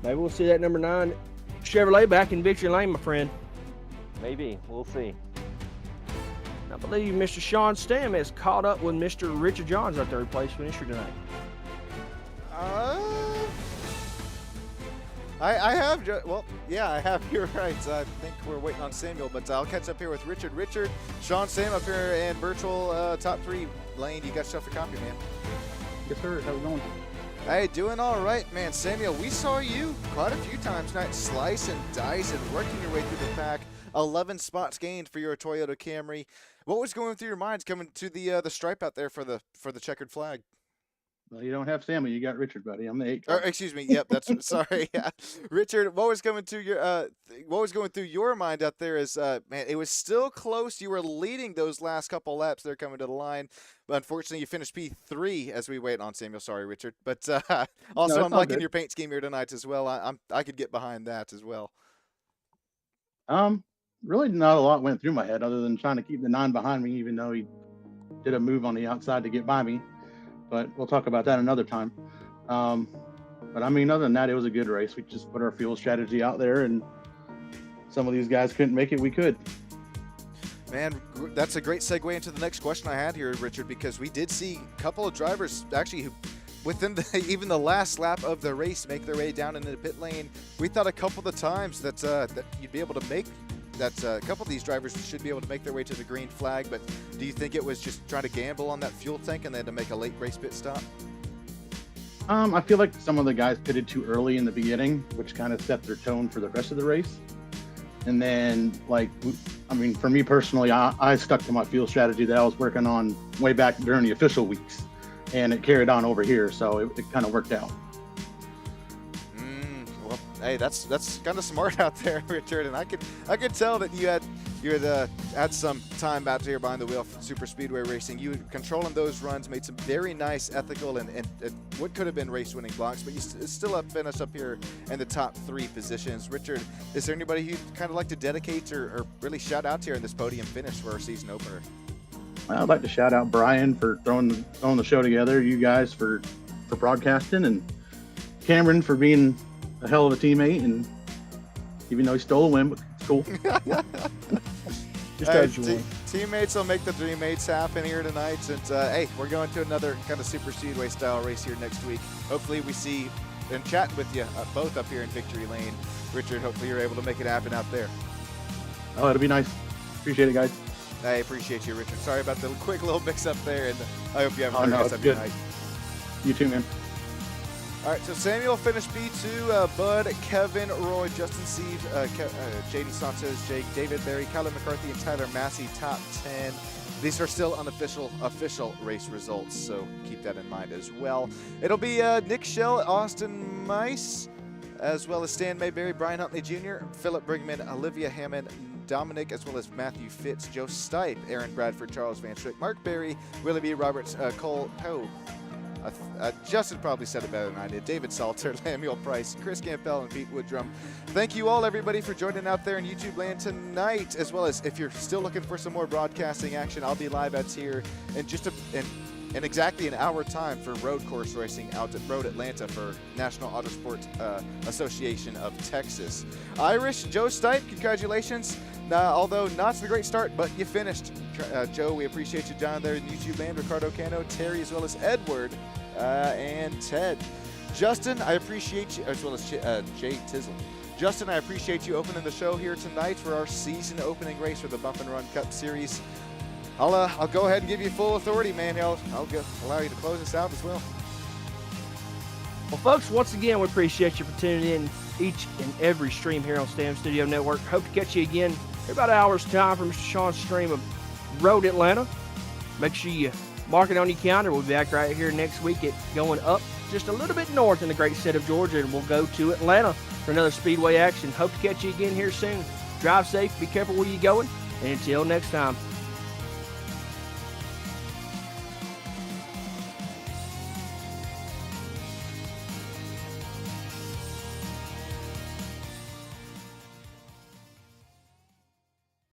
Speaker 2: maybe we'll see that number 9 Chevrolet back in victory lane, my friend.
Speaker 4: Maybe. We'll see.
Speaker 2: I believe Mr. Sean Stam has caught up with Mr. Richard Johns at third place finisher tonight.
Speaker 3: I have. Well, yeah, I have. You're right. I think we're waiting on Samuel, but I'll catch up here with Richard. Richard, Sean Stam up here in virtual top 3 lane. You got stuff to copy, man.
Speaker 5: Yes, sir. How's it going?
Speaker 3: Hey, doing all right, man. Samuel, we saw you quite a few times tonight, slice and dice and working your way through the pack. 11 spots gained for your Toyota Camry. What was going through your minds coming to the stripe out there for the checkered flag?
Speaker 5: Well, you don't have Samuel. You got Richard, buddy. I'm the 8.
Speaker 3: Or, excuse me. Yep, that's sorry. Yeah. Richard, what was coming through your mind out there is man, it was still close. You were leading those last couple laps there coming to the line. But unfortunately, you finished P3 as we wait on Samuel. Sorry, Richard. But also,
Speaker 5: No,
Speaker 3: I'm liking
Speaker 5: good.
Speaker 3: your paint scheme here tonight as well. I could get behind that as well.
Speaker 5: Really not a lot went through my head other than trying to keep the 9 behind me, even though he did a move on the outside to get by me. But we'll talk about that another time. But I mean, other than that, it was a good race. We just put our fuel strategy out there, and some of these guys couldn't make it. We could.
Speaker 3: Man, that's a great segue into the next question I had here, Richard, because we did see a couple of drivers actually who, within even the last lap of the race, make their way down into the pit lane. We thought a couple of the times that you'd be able to make that. A couple of these drivers should be able to make their way to the green flag, but do you think it was just trying to gamble on that fuel tank and then to make a late race pit stop?
Speaker 5: I feel like some of the guys pitted too early in the beginning, which kind of set their tone for the rest of the race. And then, I mean, for me personally, I stuck to my fuel strategy that I was working on way back during the official weeks, and it carried on over here, so it kind of worked out.
Speaker 3: Well, hey, that's kind of smart out there, Richard, and I could tell that you had some time out here behind the wheel for super speedway racing. You were controlling those runs, made some very nice ethical and what could have been race-winning blocks, but you still finished up here in the top 3 positions. Richard, is there anybody you'd kind of like to dedicate or really shout out here in this podium finish for our season opener?
Speaker 5: I'd like to shout out Brian for throwing the show together, you guys for broadcasting, and Cameron for being a hell of a teammate, and even though he stole a win, but it's cool.
Speaker 3: Teammates will make the dream mates happen here tonight. And hey, we're going to another kind of super speedway style race here next week. Hopefully we see and chat with you both up here in Victory Lane. Richard, hopefully you're able to make it happen out there.
Speaker 5: Oh, it'll be nice. Appreciate it, guys.
Speaker 3: I appreciate you, Richard. Sorry about the quick little mix-up there, and I hope you have a
Speaker 5: no,
Speaker 3: nice
Speaker 5: it's good.
Speaker 3: night.
Speaker 5: You too, man.
Speaker 3: All right, so Samuel finished B2, Bud, Kevin, Roy, Justin Steve, Jaden Sanchez, Jake, David Berry, Kyler McCarthy, and Tyler Massey, top 10. These are still unofficial race results, so keep that in mind as well. It'll be Nick Schell, Austin Mice, as well as Stan Mayberry, Brian Huntley Jr., Philip Brigman, Olivia Hammond, Dominic, as well as Matthew Fitz, Joe Stipe, Aaron Bradford, Charles Van Schrick, Mark Berry, Willie B. Roberts, Cole Poe. Justin probably said it better than I did. David Salter, Samuel Price, Chris Campbell, and Pete Woodrum. Thank you all, everybody, for joining out there in YouTube land tonight, as well as if you're still looking for some more broadcasting action, I'll be live out here in in exactly an hour time for road course racing out at Road Atlanta for National Autosport Association of Texas. Irish, Joe Stipe, congratulations. Although not a great start, but you finished. Joe, we appreciate you down there in YouTube land. Ricardo Cano, Terry, as well as Edward and Ted. Justin, I appreciate you, as well as Jay Tizzle. Justin, I appreciate you opening the show here tonight for our season opening race for the Bump and Run Cup Series. I'll go ahead and give you full authority, man. I'll allow you to close us out as well.
Speaker 2: Well, folks, once again, we appreciate you for tuning in each and every stream here on Stam Studio Network. Hope to catch you again in about an hour's time for Mr. Sean's stream of Road Atlanta. Make sure you mark it on your calendar. We'll be back right here next week going up just a little bit north in the great state of Georgia, and we'll go to Atlanta for another Speedway action. Hope to catch you again here soon. drive safe, be careful where you're going, and until next time,